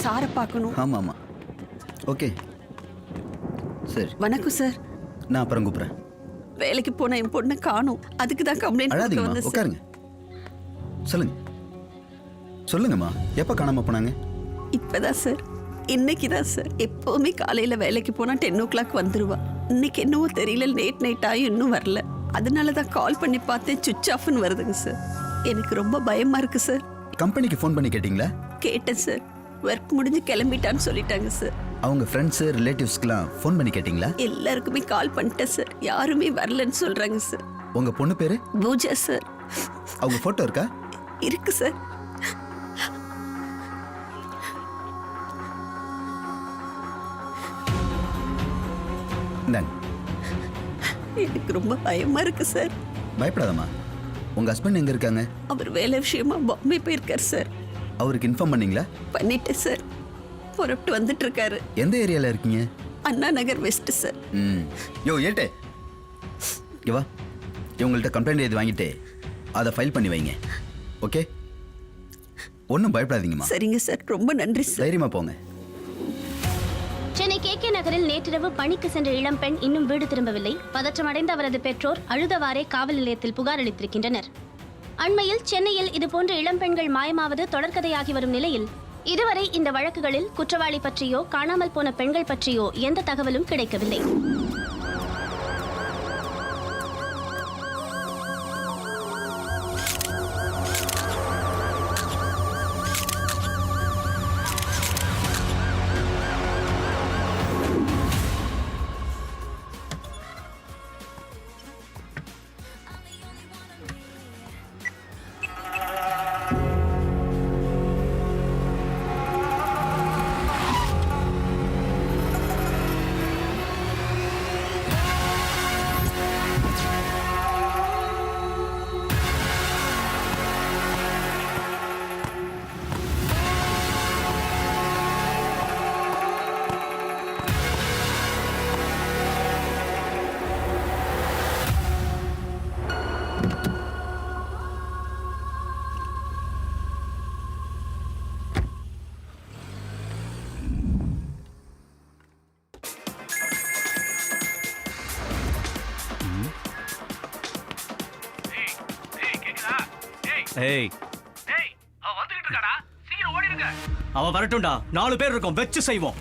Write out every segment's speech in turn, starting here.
சாரை பார்க்கணும். ஆமாம் ஆமாம். ஓகே சரி. வணக்கம் சார். நான் அப்புறம் கூப்பிட்றேன். வேலைக்கு போன என் பொண்ணை காணும். அதுக்கு தான் கம்ப்ளைண்ட் கொடுக்க அழாதீங்கம்மா, வந்தேன் சார். உட்காருங்க. சொல்லுங்க சொல்லுங்கம்மா, எப்போ காணாமல் போனாங்க? இப்பதான் சார், இன்னைக்கு தான் சார். எப்பவுமே காலையில வேலைக்கு போனா 10 o'clock வந்துருவா. இன்னைக்கு என்னவோ தெரியல, லேட் நைட் ஆகி இன்னும் வரல. அதனால தான் கால் பண்ணி பார்த்தேன், சுவிட்ச் ஆஃப்னு வருதுங்க சார். எனக்கு ரொம்ப பயமா இருக்கு சார். கம்பெனிக்கு ஃபோன் பண்ணி கேட்டிங்களா? கேட்டேன் சார். ஒர்க் முடிஞ்சு கிளம்பிட்டான்னு சொல்லிட்டாங்க சார். அவங்க ஃப்ரெண்ட்ஸு ரிலேட்டிவ்ஸ்க்குலாம் ஃபோன் பண்ணி கேட்டிங்களா? எல்லாருக்குமே கால் பண்ணிட்டேன் சார். யாருமே வரலன்னு சொல்றாங்க சார். உங்கள் பொண்ணு பேர்? பூஜா சார். அவங்க ஃபோட்டோ இருக்கா? இருக்கு சார். இந்தாங்க. எனக்கு ரொம்ப பயமா இருக்கு சார். பயப்படாதம்மா. உங்கள் ஹஸ்பண்ட் எங்கே இருக்காங்க? அவர் வேலை விஷயமா பாம்பே போயிருக்காரு சார். அவருக்கு இன்ஃபார்ம் பண்ணீங்களா? பண்ணிட்டேன் சார். புறப்பட்டு வந்துட்டு இருக்காரு. எந்த ஏரியாவில் இருக்கீங்க? Anna Nagar west sir. யோ ஏட்டே இவா, இவங்கள்ட்ட கம்ப்ளைண்ட் எழுதி வாங்கிட்டு அதை ஃபைல் பண்ணி வைங்க. ஓகே, ஒன்றும் பயப்படாதீங்கம்மா. சரிங்க சார், ரொம்ப நன்றி சார். தைரியமாக போங்க. சென்னை KK நகரில் நேற்றிரவு பணிக்கு சென்ற இளம்பெண் இன்னும் வீடு திரும்பவில்லை. பதற்றமடைந்த அவரது பெற்றோர் அழுதவாறே காவல் நிலையத்தில் புகார் அளித்திருக்கின்றனர். அண்மையில் சென்னையில் இதுபோன்ற இளம்பெண்கள் மாயமாவது தொடர்கதையாகி வரும் நிலையில் இதுவரை இந்த வழக்குகளில் குற்றவாளி பற்றியோ காணாமல் போன பெண்கள் பற்றியோ எந்த தகவலும் கிடைக்கவில்லை. ஏய் டேய், அவ வந்துகிட்டு இருக்காடா. சீக்கிரம் ஓடிடுங்க. அவ வரட்டும்டா, 4 பேர் இருக்கோம், வெச்சு செய்வோம்.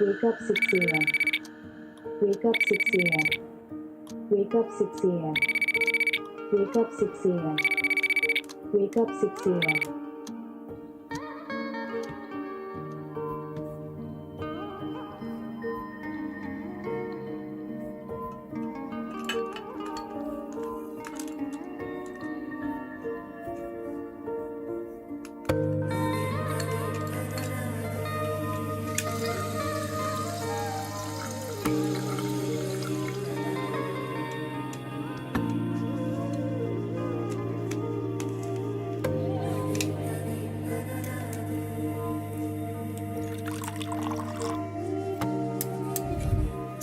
Wake up 6 a.m. Wake up 6 a.m. Wake up 6 a.m. Wake up 6 a.m. Wake up 6 a.m.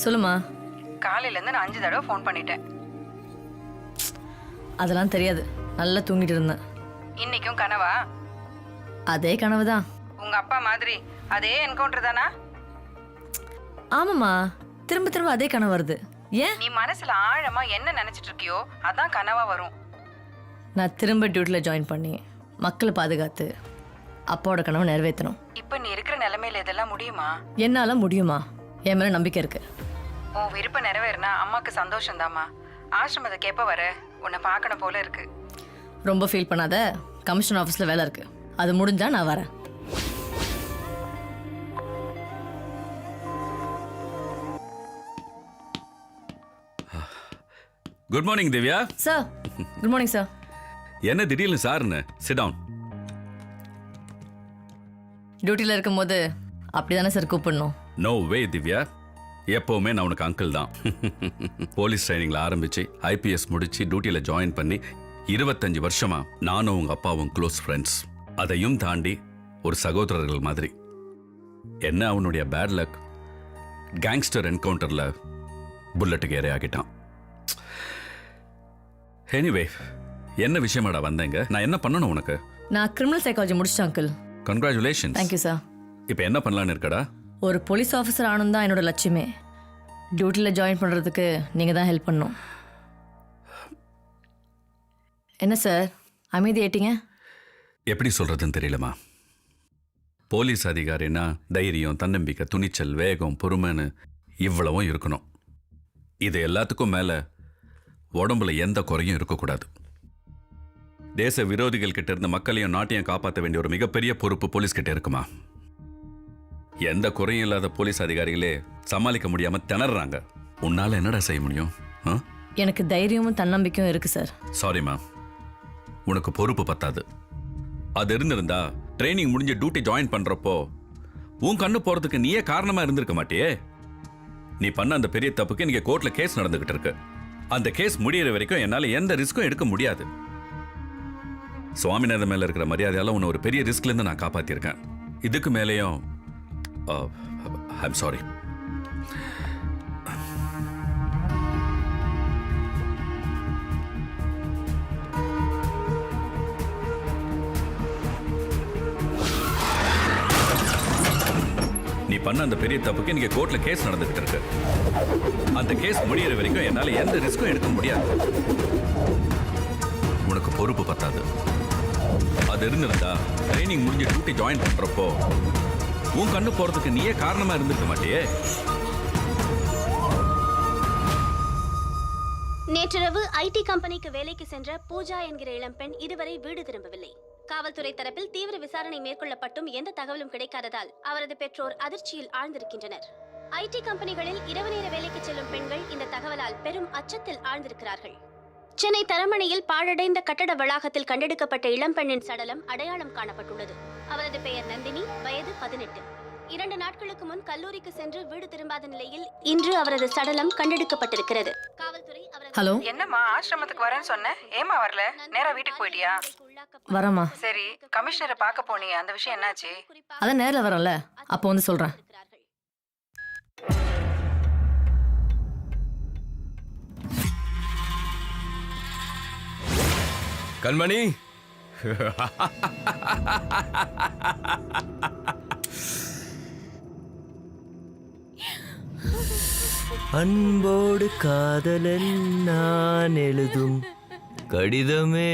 சொல்லுமா. காலையிலேருந்து நான் 5 தடவை ஃபோன் பண்ணிட்டேன். அதெல்லாம் தெரியாது, நல்லா தூங்கிட்டு இருந்தேன். இன்னைக்கும் கனவா? அதே கனவு தான். உங்க அப்பா மாதிரி அதே என்கவுண்டர் தானா? ஆமாம்மா, திரும்ப திரும்ப அதே கனவு வருது. ஏன்? நீ மனசுல ஆழமா என்ன நினைச்சிட்டு இருக்கியோ அதான் கனவா வரும். நான் திரும்ப டியூட்டியில் ஜாயின் பண்ணி மக்களை பாதுகாத்து அப்பாவோட கனவை நிறைவேற்றணும். இப்போ நீ இருக்கிற நிலைமையில இதெல்லாம் முடியுமா? என்னால் முடியுமா? என் மேலே நம்பிக்கை இருக்கு. உன் விருப்பம் நிறைவேறினா அம்மாக்கு சந்தோஷம்தாம்மா. ஆசிரமத்துக்கு எப்போ வர? உன்னை பார்க்கணும் போல இருக்கு. ரொம்ப ஃபீல் பண்ணாத, கமிஷன் ஆஃபீஸில் வேலை இருக்கு, அது முடிஞ்சா நான் வரேன். Good morning Divya. Sir, good morning sir. என்ன திடீர்னு சார்னு? Sit down. டியூட்டியில் இருக்கும்போது அப்படி தானே சார் கூப்பிடணும். நோ வே திவ்யா, எப்போவுமே நான் உனக்கு அங்கிள் தான். போலீஸ் ட்ரைனிங்கில் ஆரம்பித்து ஐபிஎஸ் முடித்து டியூட்டியில் ஜாயின் பண்ணி 25 வருஷமா நானும் உங்கள் அப்பாவும் க்ளோஸ் ஃப்ரெண்ட்ஸ். அதையும் தாண்டி ஒரு சகோதரர்கள் மாதிரி. என்ன அவனுடைய பேட் லக், கேங்ஸ்டர் என்கவுண்டரில் புல்லட்டுக்கு ஏறே ஆகிட்டான். எனிவே, என்ன விஷயமாடா வந்தேங்க? நான் என்ன பண்ணணும் உனக்கு? நான் கிரிமினல் சைக்காலஜி முடிச்சிட்டேன் அங்கிள். கங்க்ராச்சுலேஷன். Thank you sir. இப்போ என்ன பண்ணலான்னு இருக்கடா? ஒரு போலீஸ் ஆஃபீஸர் ஆனும் தான் என்னோட லட்சியமே. டியூட்டியில் ஜாயின் பண்ணுறதுக்கு நீங்கள் தான் ஹெல்ப் பண்ணணும். என்ன சார் அமைதி ஆயிட்டீங்க? எப்படி சொல்கிறதுன்னு தெரியலம்மா. போலீஸ் அதிகாரின்னா தைரியம், தன்னம்பிக்கை, துணிச்சல், வேகம், பொறுமைன்னு இவ்வளவும் இருக்கணும். இது எல்லாத்துக்கும் மேலே உடம்புல எந்த குறையும் இருக்கக்கூடாது. தேச விரோதிகள் கிட்ட இருந்து மக்களையும் நாட்டையும் காப்பாற்ற வேண்டிய ஒரு மிகப்பெரிய பொறுப்பு போலீஸ் கிட்ட இருக்குமா? எந்த குறையும் இல்லாத போலீஸ் அதிகாரிகளே சமாளிக்க முடியாம திணறாங்க. உன்னால என்னடா செய்ய முடியும்? எனக்கு தைரியமும் தன்னம்பிக்கையும் இருக்கு சார். சாரிம்மா, உனக்கு பொறுப்பு பத்தாது. அது இருந்திருந்தா ட்ரைனிங் முடிஞ்சு டியூட்டி ஜாயின் பண்றப்போ உன் கண்ணு போறதுக்கு நீயே காரணமா இருந்திருக்க மாட்டியே. நீ பண்ண அந்த பெரிய தப்புக்கு இன்னைக்கு கோர்ட்ல கேஸ் நடந்துகிட்டு இருக்கு. அந்த கேஸ் முடியிற வரைக்கும் என்னால எந்த ரிஸ்க்கும் எடுக்க முடியாது. சுவாமிநாதன் மேல இருக்கிற மரியாதையால உன்னை ஒரு பெரிய ரிஸ்க்ல இருந்து நான் காப்பாத்திருக்கேன். இதுக்கு மேலேயும் ஐம் சாரி. நீ பண்ண அந்த பெரிய தப்புக்கு இன்னைக்கு கோர்ட்ல கேஸ் நடந்துகிட்டு இருக்கு. அந்த கேஸ் முடியிற வரைக்கும் என்னால எந்த ரிஸ்க்கும் எடுக்க முடியாது. உனக்கு பொறுப்பு பத்தாது. அது இருந்திருந்தா ட்ரைனிங் முடிஞ்சு டியூட்டி ஜாயின் பண்றப்போ உன் கண்ணு போறதுக்கு நீயே காரணமா இருந்திருக்க மாட்டியே. நேற்றிரவு ஐடி கம்பெனிக்கு வேலைக்கு சென்ற பூஜா என்கிற இளம்பெண் இதுவரை வீடு திரும்பவில்லை. காவல்துறை தரப்பில் தீவிர விசாரணை மேற்கொள்ளப்பட்டும் எந்த தகவலும் கிடைக்காததால் அவரது பெற்றோர் அதிர்ச்சியில் ஆழ்ந்திருக்கின்றனர். ஐடி கம்பெனிகளில் இரவு நேர வேலைக்கு செல்லும் பெண்கள் இந்த தகவலால் பெரும் அச்சத்தில் ஆழ்ந்திருக்கிறார்கள். சென்னை தரமணியில் பாழடைந்த கட்டட வளாகத்தில் கண்டெடுக்கப்பட்ட இளம்பெண்ணின் சடலம் அடையாளம் காணப்பட்டுள்ளது. அவரது பெயர் நந்தினி, வயது 18. 2 நாட்களுக்கு முன் கல்லூரிக்கு சென்று வீடு திரும்பாத நிலையில் இன்று அவரது சடலம் கண்டெடுக்கப்பட்டிருக்கிறது. காவல்துறை ஹலோ. என்னம்மா ஆசிரமத்துக்கு வரேன்னு சொன்னேன், ஏமா வரல? நேரா வீட்டுக்கு போயிட்டியா? வரமா. சரி, கமிஷனரை பார்க்க போனியே, அந்த விஷயம் என்னாச்சு? அதான் நேரில் வரல, அப்போ வந்து சொல்றேன். கண்மணி, அன்போடு காதலன் நான் எழுதும் கடிதமே,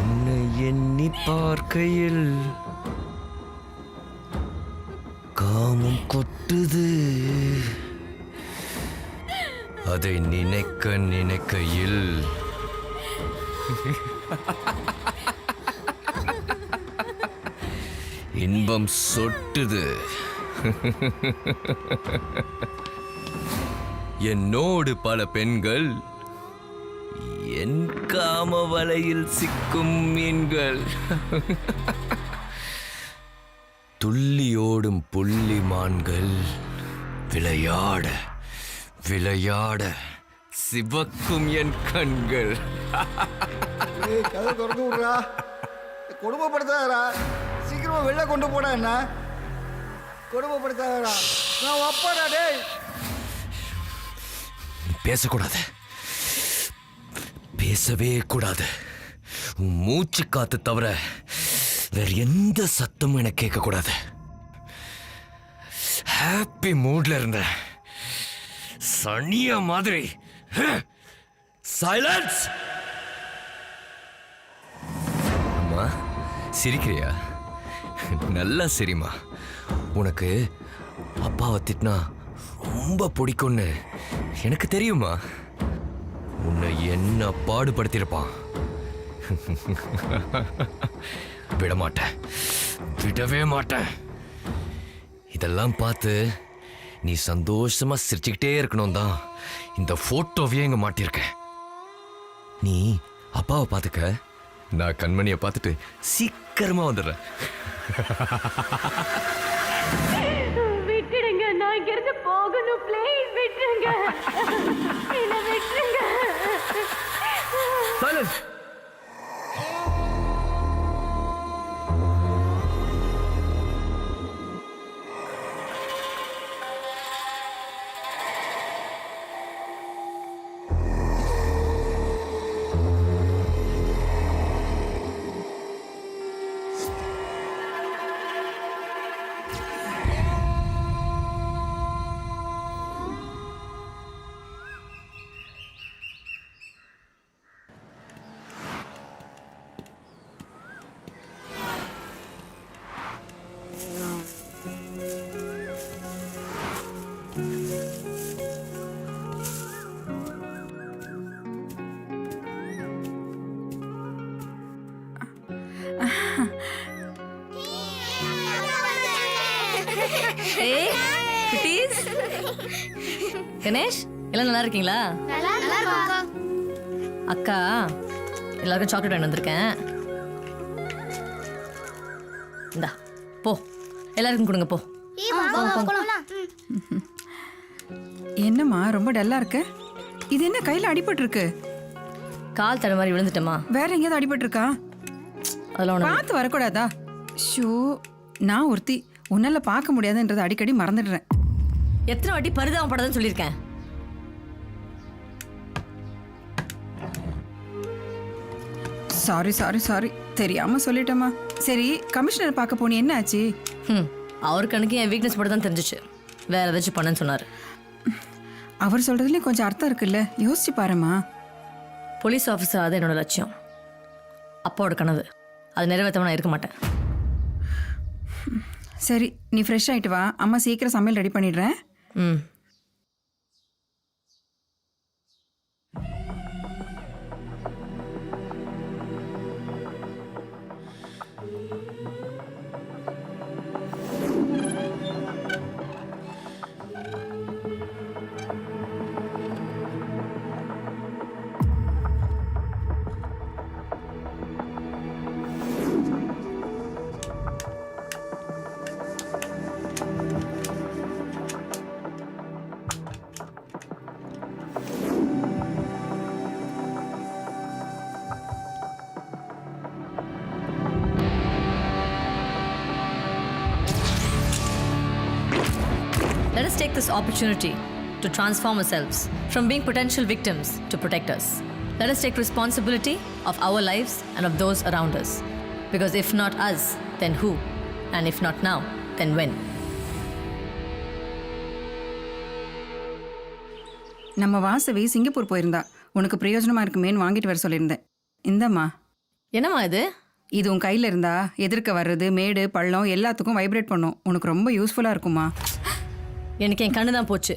உன்னை எண்ணி பார்க்க பார்க்கையில் காமம் கொட்டுது. அதை நினைக்க நினைக்கையில் இன்பம் சொட்டுது. என்னோடு பல பெண்கள் என் காம வலையில் சிக்கும் மீன்கள். துள்ளியோடும் புள்ளிமான்கள் விளையாட விளையாட சிவக்கும் என் கண்கள். கதை திறந்து விடுறா, கொடுமைப்படுத்தாதடா, சீக்கிரமா வெளில கொண்டு போடா. என்ன கொடுமைப்படுத்தாதடா, நான் அப்பாடா. டேய் பேசக்கூடாது, பேசவே கூடாது. உன் மூச்சு காத்து தவிர வேற எந்த சத்தமும் எனக்கு கேட்கக்கூடாது. ஹாப்பி மூட்ல இருந்த சனியா மாதிரி சைலன்ஸ். அம்மா சிரிக்கிறியா? நல்லா சரிம்மா. உனக்கு அப்பாவை திட்டினா ரொம்ப பிடிக்கும்னு எனக்கு தெரியுமா. உன்னை என்ன பாடுபடுத்தியிருப்பான். விட மாட்டேன், விடவே மாட்டேன். இதெல்லாம் பார்த்து நீ சந்தோஷமா சிரிச்சுக்கிட்டே இருக்கணும் தான் இந்த போட்டோவையே இங்க மாட்டியிருக்கேன். நீ அப்பாவை பார்த்துக்க, நான் கண்மணியை பார்த்துட்டு சீக்கிரமா வந்துடுறேன். விட்டுடுங்க, நான் இங்கிருந்து போகணும். ப்ளீஸ் விட்டுருங்க, என்ன விட்டுருங்க. சைலன்ஸ். கணேஷ், எல்லாம் நல்லா இருக்கீங்களா? அக்கா எல்லாருக்கும் சாக்லேட் வாங்கி வந்திருக்கேன். இந்தா போ, எல்லாருக்கும் கொடுங்க போ. என்னம்மா ரொம்ப டல்லா இருக்க? இது என்ன கையில அடிபட்டு இருக்கு? கால் தட மாதிரி விழுந்துட்டேம்மா. வேற எங்கேயாவது அடிபட்டு இருக்கா? அதெல்லாம் ஒண்ணு. பார்த்து வரக்கூடாதா? ஷோ, நான் ஒருத்தி உன்னால பார்க்க முடியாதுன்றதை அடிக்கடி மறந்துடுறேன். எத்தனை வாட்டி பரிதாபப்படாதுன்னு சொல்லியிருக்கேன். சாரி சாரி சாரி, தெரியாம சொல்லிட்டேம்மா. சரி, கமிஷனர் பார்க்க போனி, என்ன ஆச்சு? அவர் கணக்கு என் வீக்னஸ் மட்டும் தான் தெரிஞ்சிச்சு. வேற ஏதாச்சும் பண்ணேன்னு சொன்னார். அவர் சொல்றதுலயும் கொஞ்சம் அர்த்தம் இருக்குல்ல, யோசிச்சு பாருமா. போலீஸ் ஆஃபீஸர் அது என்னோட லட்சியம், அப்பாவோட கனவு. அது நிறைவேற்றாம நான் இருக்க மாட்டேன். சரி, நீ ஃப்ரெஷ் ஆயிட்டு வா, அம்மா சீக்கிரம் சமையல் ரெடி பண்ணிடுறேன். ம். Let us take this opportunity to transform ourselves from being potential victims to protectors. Let us take responsibility of our lives and of those around us. Because if not us, then who? And if not now, then when? நம்ம Vasavi Singapore போயிருந்தா, உனக்கு பிரயோஜனமா இருக்குமேன்னு வாங்கிட்டு வர சொல்லியிருந்தேன். இந்தம்மா. என்னம்மா இது? இது உன் கையில் இருந்தா எதிர்க்க வர்றது மேடு பள்ளம் எல்லாத்துக்கும் வைப்ரேட் பண்ணும். உனக்கு ரொம்ப யூஸ்ஃபுல்லாக இருக்குமா? எனக்கு என் கண்ணு தான் போச்சு.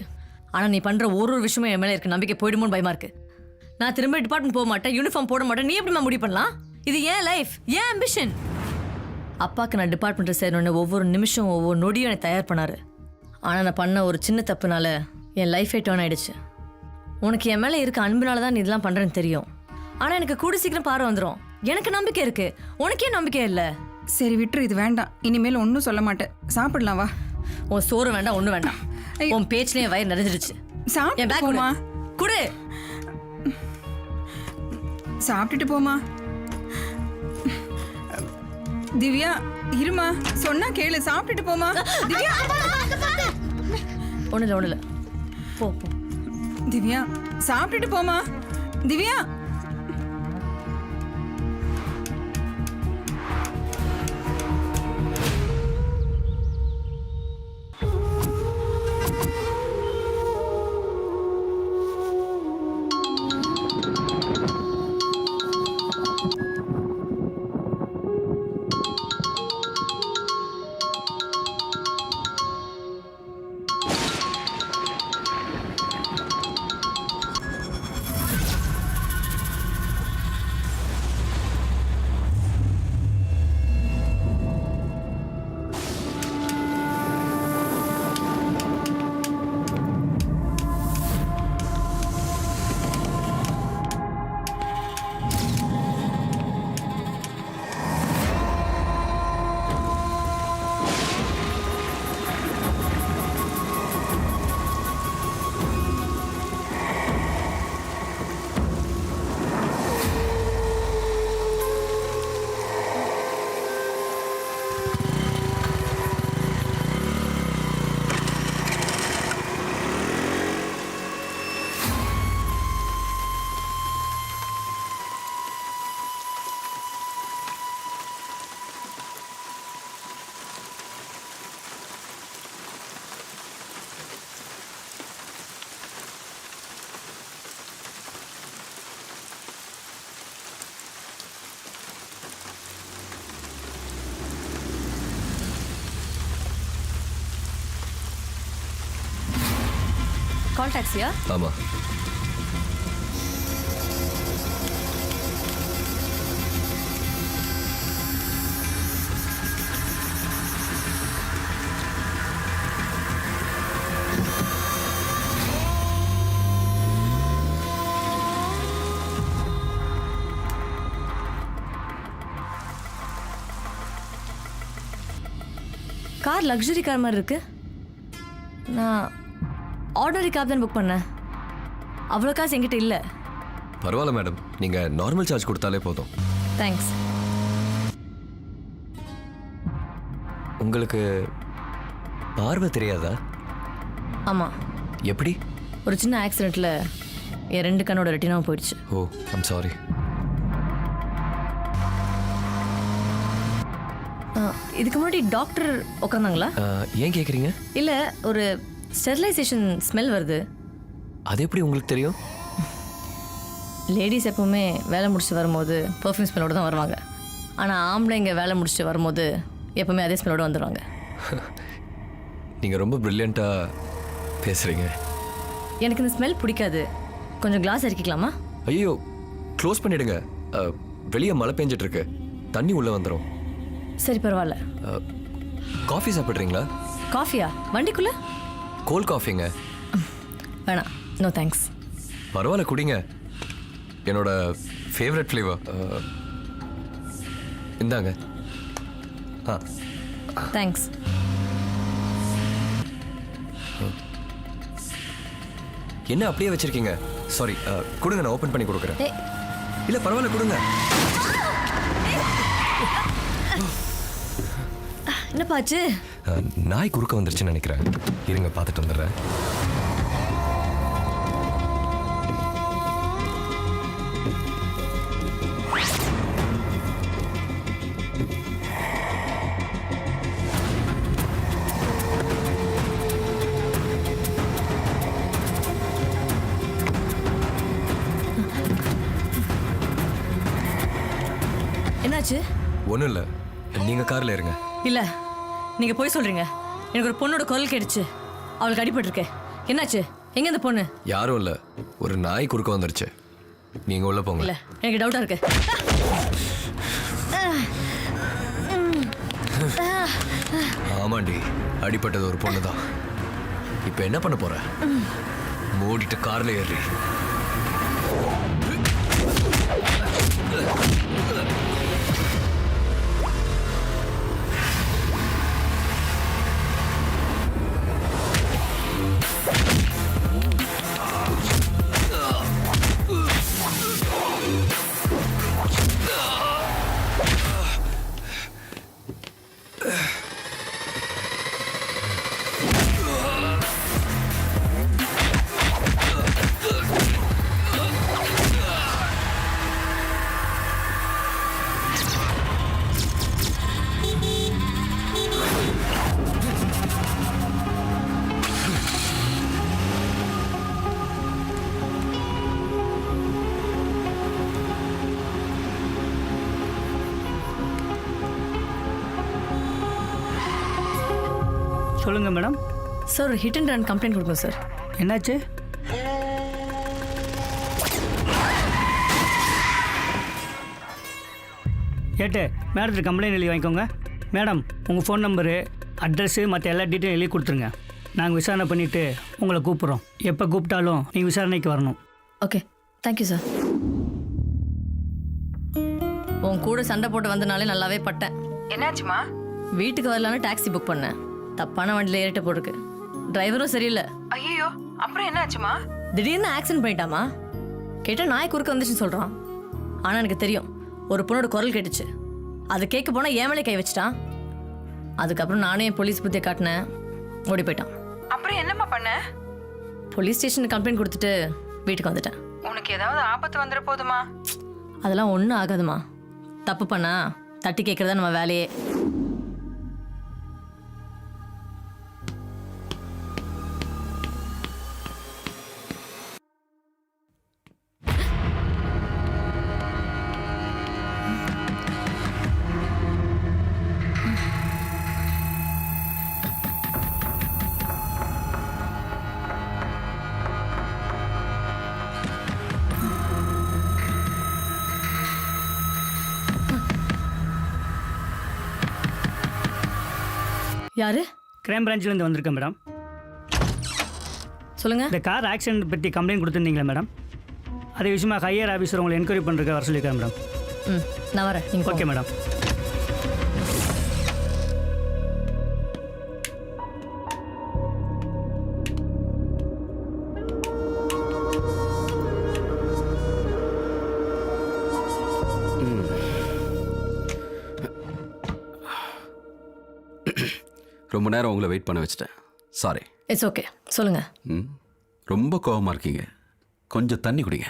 ஆனால் நீ பண்ணுற ஒரு விஷயமும் என் மேலே இருக்க நம்பிக்கை போயிடுமோன்னு பயமா இருக்கு. நான் திரும்ப டிபார்ட்மெண்ட் போக மாட்டேன், யூனிஃபார்ம் போட மாட்டேன். நீ எப்படிமா முடிவு பண்ணலாம்? இது ஏன் லைஃப், ஏன் அம்பிஷன். அப்பாவுக்கு நான் டிபார்ட்மெண்ட்டில் சேரணுன்னு ஒவ்வொரு நிமிஷம் ஒவ்வொரு நொடியும் என்னை தயார் பண்ணாரு. ஆனால் நான் பண்ண ஒரு சின்ன தப்புனால என் லைஃபே டேர்ன் ஆயிடுச்சு. உனக்கு என் மேலே இருக்க அன்புனால தான் நீ இதெல்லாம் பண்ணுறேன்னு தெரியும். ஆனால் எனக்கு கூட சீக்கிரம் பார்வை வந்துடும். எனக்கு நம்பிக்கை இருக்கு, உனக்கே நம்பிக்கை இல்லை. சரி விட்டுரு, இது வேண்டாம். இனிமேல் ஒன்றும் சொல்ல மாட்டேன். சாப்பிடலாம் வா. உன் சோறு வேண்டாம், ஒன்றும் வேண்டாம். உன் பேச்சுலேயே வயிறு நிறைஞ்சிருச்சு. என் பேக் சாப்பிடுமா? குடு. சாப்பிட்டுட்டு போமா. திவ்யா இருமா, சொன்னா கேளு. சாப்பிட்டுட்டு போமா. திவ்யா ஒன்றும் இல்லை. போ போ. திவ்யா சாப்பிட்டுட்டு போமா. திவ்யா கால் டாக்ஸியா? ஆமா. கார் லக்ஸரி கார் மாதிரி இருக்கு. நான் ஆர்டினரி கேப் தான் புக் பண்ணேன். அவ்வளோ காசு என்கிட்ட இல்லை. பரவாயில்ல மேடம், நீங்க நார்மல் சார்ஜ் கொடுத்தாலே போதும். தேங்க்ஸ். உங்களுக்கு பார்வை தெரியாதா? ஆமாம். எப்படி? ஒரு சின்ன ஆக்சிடெண்ட்டில் என் 2 கண்ணோட ரெட்டினாவும் போயிடுச்சு. ஓ, ஐம் சாரி. இதுக்கு முன்னாடி டாக்டர் உட்காந்தாங்களா? ஏன் கேட்குறீங்க? இல்லை, ஒரு ஸ்டெரிலைசேஷன் ஸ்மெல் வருது. அது எப்படி உங்களுக்கு தெரியும்? லேடிஸ் எப்போவுமே வேலை முடிச்சுட்டு வரும்போது பர்ஃப்யூம் ஸ்மெல்லோடு தான் வருவாங்க. ஆனால் ஆம்பளைங்க வேலை முடிச்சுட்டு வரும்போது எப்போவுமே அதே ஸ்மெல்லோடு வந்துடுவாங்க. நீங்கள் ரொம்ப ப்ரில்லியண்ட்டாக பேசுகிறீங்க. எனக்கு இந்த ஸ்மெல் பிடிக்காது. கொஞ்சம் கிளாஸ் இறக்கிக்கலாமா? ஐயோ, க்ளோஸ் பண்ணிவிடுங்க. வெளியே மழை பெஞ்சிட்ருக்கு, தண்ணி உள்ளே வந்துடும். சரி, பரவாயில்ல. காஃபி சாப்பிட்றீங்களா? காஃபியா? வண்டிக்குள்ளே? கோல்ட் காஃபிங்க. வேணாம், நோ தேங்க்ஸ். பரவாயில்ல, குடிங்க. என்னோட ஃபேவரட் ஃப்ளேவர். இந்தாங்க. தேங்க்ஸ். என்ன அப்படியே வச்சிருக்கீங்க? சாரி, கொடுங்க, நான் ஓப்பன் பண்ணி கொடுக்குறேன். இல்லை பரவாயில்ல, கொடுங்க. என்னப்பாச்சு? நாய் குறுக்க வந்துருச்சுன்னு நினைக்கிறேன். இருங்க, பார்த்துட்டு வந்துடுறேன். என்னாச்சு? ஒன்றும் இல்லை, நீங்கள் காரில் இருங்க. இல்லை, நீங்கள் போய் சொல்கிறீங்க. எனக்கு ஒரு பொண்ணோட குரல் கேட்டுச்சு, அவளுக்கு அடிபட்டிருக்கு. என்னாச்சு? எங்கே அந்த பொண்ணு? யாரும் இல்லை, ஒரு நாய் குறுக்க வந்துருச்சு. நீங்கள் உள்ளே போங்க. இல்லை, எனக்கு டவுட்டாக இருக்கு. ஆமாண்டி, அடிபட்டது ஒரு பொண்ணு தான். இப்போ என்ன பண்ண போற? மூடிட்டு கார்ல ஏறி. சொல்லுங்க மேடம். சார், ஒரு ஹிட் அண்ட் ரன் கம்ப்ளைண்ட் கொடுங்க சார். என்னாச்சு? ஏட்டு மேடத்துக்கு கம்ப்ளைண்ட் எழுதி வாங்கிக்கோங்க. மேடம், உங்கள் ஃபோன் நம்பரு, அட்ரஸ்ஸு, மற்ற எல்லா டீட்டெயிலும் எழுதி கொடுத்துருங்க. நாங்கள் விசாரணை பண்ணிவிட்டு உங்களை கூப்பிட்றோம். எப்போ கூப்பிட்டாலும் நீங்கள் விசாரணைக்கு வரணும். Okay, thank you sir. உன் கூட சண்டை போட்டு வந்தனாலே நல்லாவே பட்டேன். என்னாச்சுமா? வீட்டுக்கு வரலான்னு டாக்ஸி புக் பண்ணேன். தப்பான வண்டியில் ஏறிட்டு போட்டுருக்கு. டிரைவரும் சரியில்லை. ஐயோ, அப்புறம் என்னாச்சுமா? திடீர்னு ஆக்சிடென்ட் பண்ணிட்டாமா. கேட்டால் நாய் குறுக்க வந்துச்சுன்னு சொல்கிறான். ஆனால் எனக்கு தெரியும், ஒரு பொண்ணோட குரல் கேட்டுச்சு. அது கேட்க போனால் ஏமலே கை வச்சிட்டான். அதுக்கப்புறம் நானே என் போலீஸ் புத்தியை காட்டினேன், ஓடி போயிட்டான். அப்புறம் என்னம்மா பண்ண? போலீஸ் ஸ்டேஷனுக்கு கம்ப்ளைண்ட் கொடுத்துட்டு வீட்டுக்கு வந்துட்டேன். உனக்கு ஏதாவது ஆபத்து வந்துட போதுமா? அதெல்லாம் ஒன்றும் ஆகாதுமா. தப்பு பண்ணா தட்டி கேட்குறதா நம்ம வேலையே. யாரு? கிரைம் பிரான்ச்லேருந்து வந்திருக்கேன் மேடம். சொல்லுங்கள். இந்த கார் ஆக்சிடென்ட் பற்றி கம்ப்ளைண்ட் கொடுத்துருந்தீங்களா மேடம்? அதே விஷயமா ஹையர் ஆஃபீஸர் உங்களை என்கொயரி பண்ணுறதுக்கு வர சொல்லியிருக்கேன் மேடம். நான் வரேன். நீங்கள் ஓகே மேடம். ரொம்ப நேரம் உங்களை வெயிட் பண்ண வச்சுட்டேன். சாரி. இட்ஸ் ஓகே, சொல்லுங்கள். ரொம்ப கோவமாக இருக்கீங்க. கொஞ்சம் தண்ணி குடிங்க.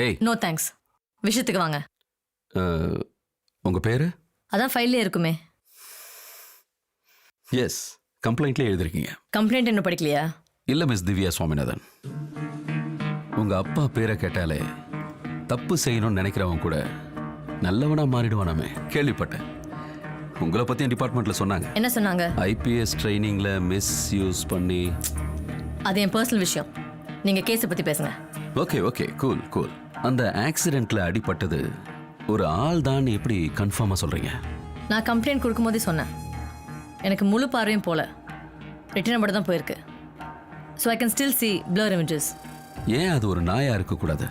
ஏய், நோ தேங்க்ஸ். விஷயத்துக்கு வாங்க. உங்கள் பேர்? அதான் ஃபைல்லே இருக்குமே. எஸ், கம்ப்ளைண்ட்லேயே எழுதிருக்கீங்க. கம்ப்ளைண்ட் இன்னும் படிக்கலையா? இல்லை மிஸ் திவ்யா சுவாமிநாதன். உங்கள் அப்பா பேரை கேட்டாலே தப்பு செய்யணும்னு நினைக்கிறவங்க கூட நல்லவனாக மாறிடுவானாமே, கேள்விப்பட்டேன். உங்களை பற்றி என் டிபார்ட்மெண்ட்டில் சொன்னாங்க. என்ன சொன்னாங்க? ஐபிஎஸ் ட்ரைனிங்கில் மிஸ்யூஸ் பண்ணி. அது என் பர்சனல் விஷயம். நீங்கள் கேஸை பற்றி பேசுங்க. Okay okay, cool cool. அந்த ஆக்சிடெண்ட்டில் அடிபட்டது ஒரு ஆள் தான் எப்படி கன்ஃபார்மாக சொல்கிறீங்க? நான் கம்ப்ளைண்ட் கொடுக்கும்போதே சொன்னேன், எனக்கு முழு பார்வையும் போல, ரெட்டினா மட்டும் தான் போயிருக்கு. So I can still C blur images. ஏன் அது ஒரு நாயாக இருக்கக்கூடாது?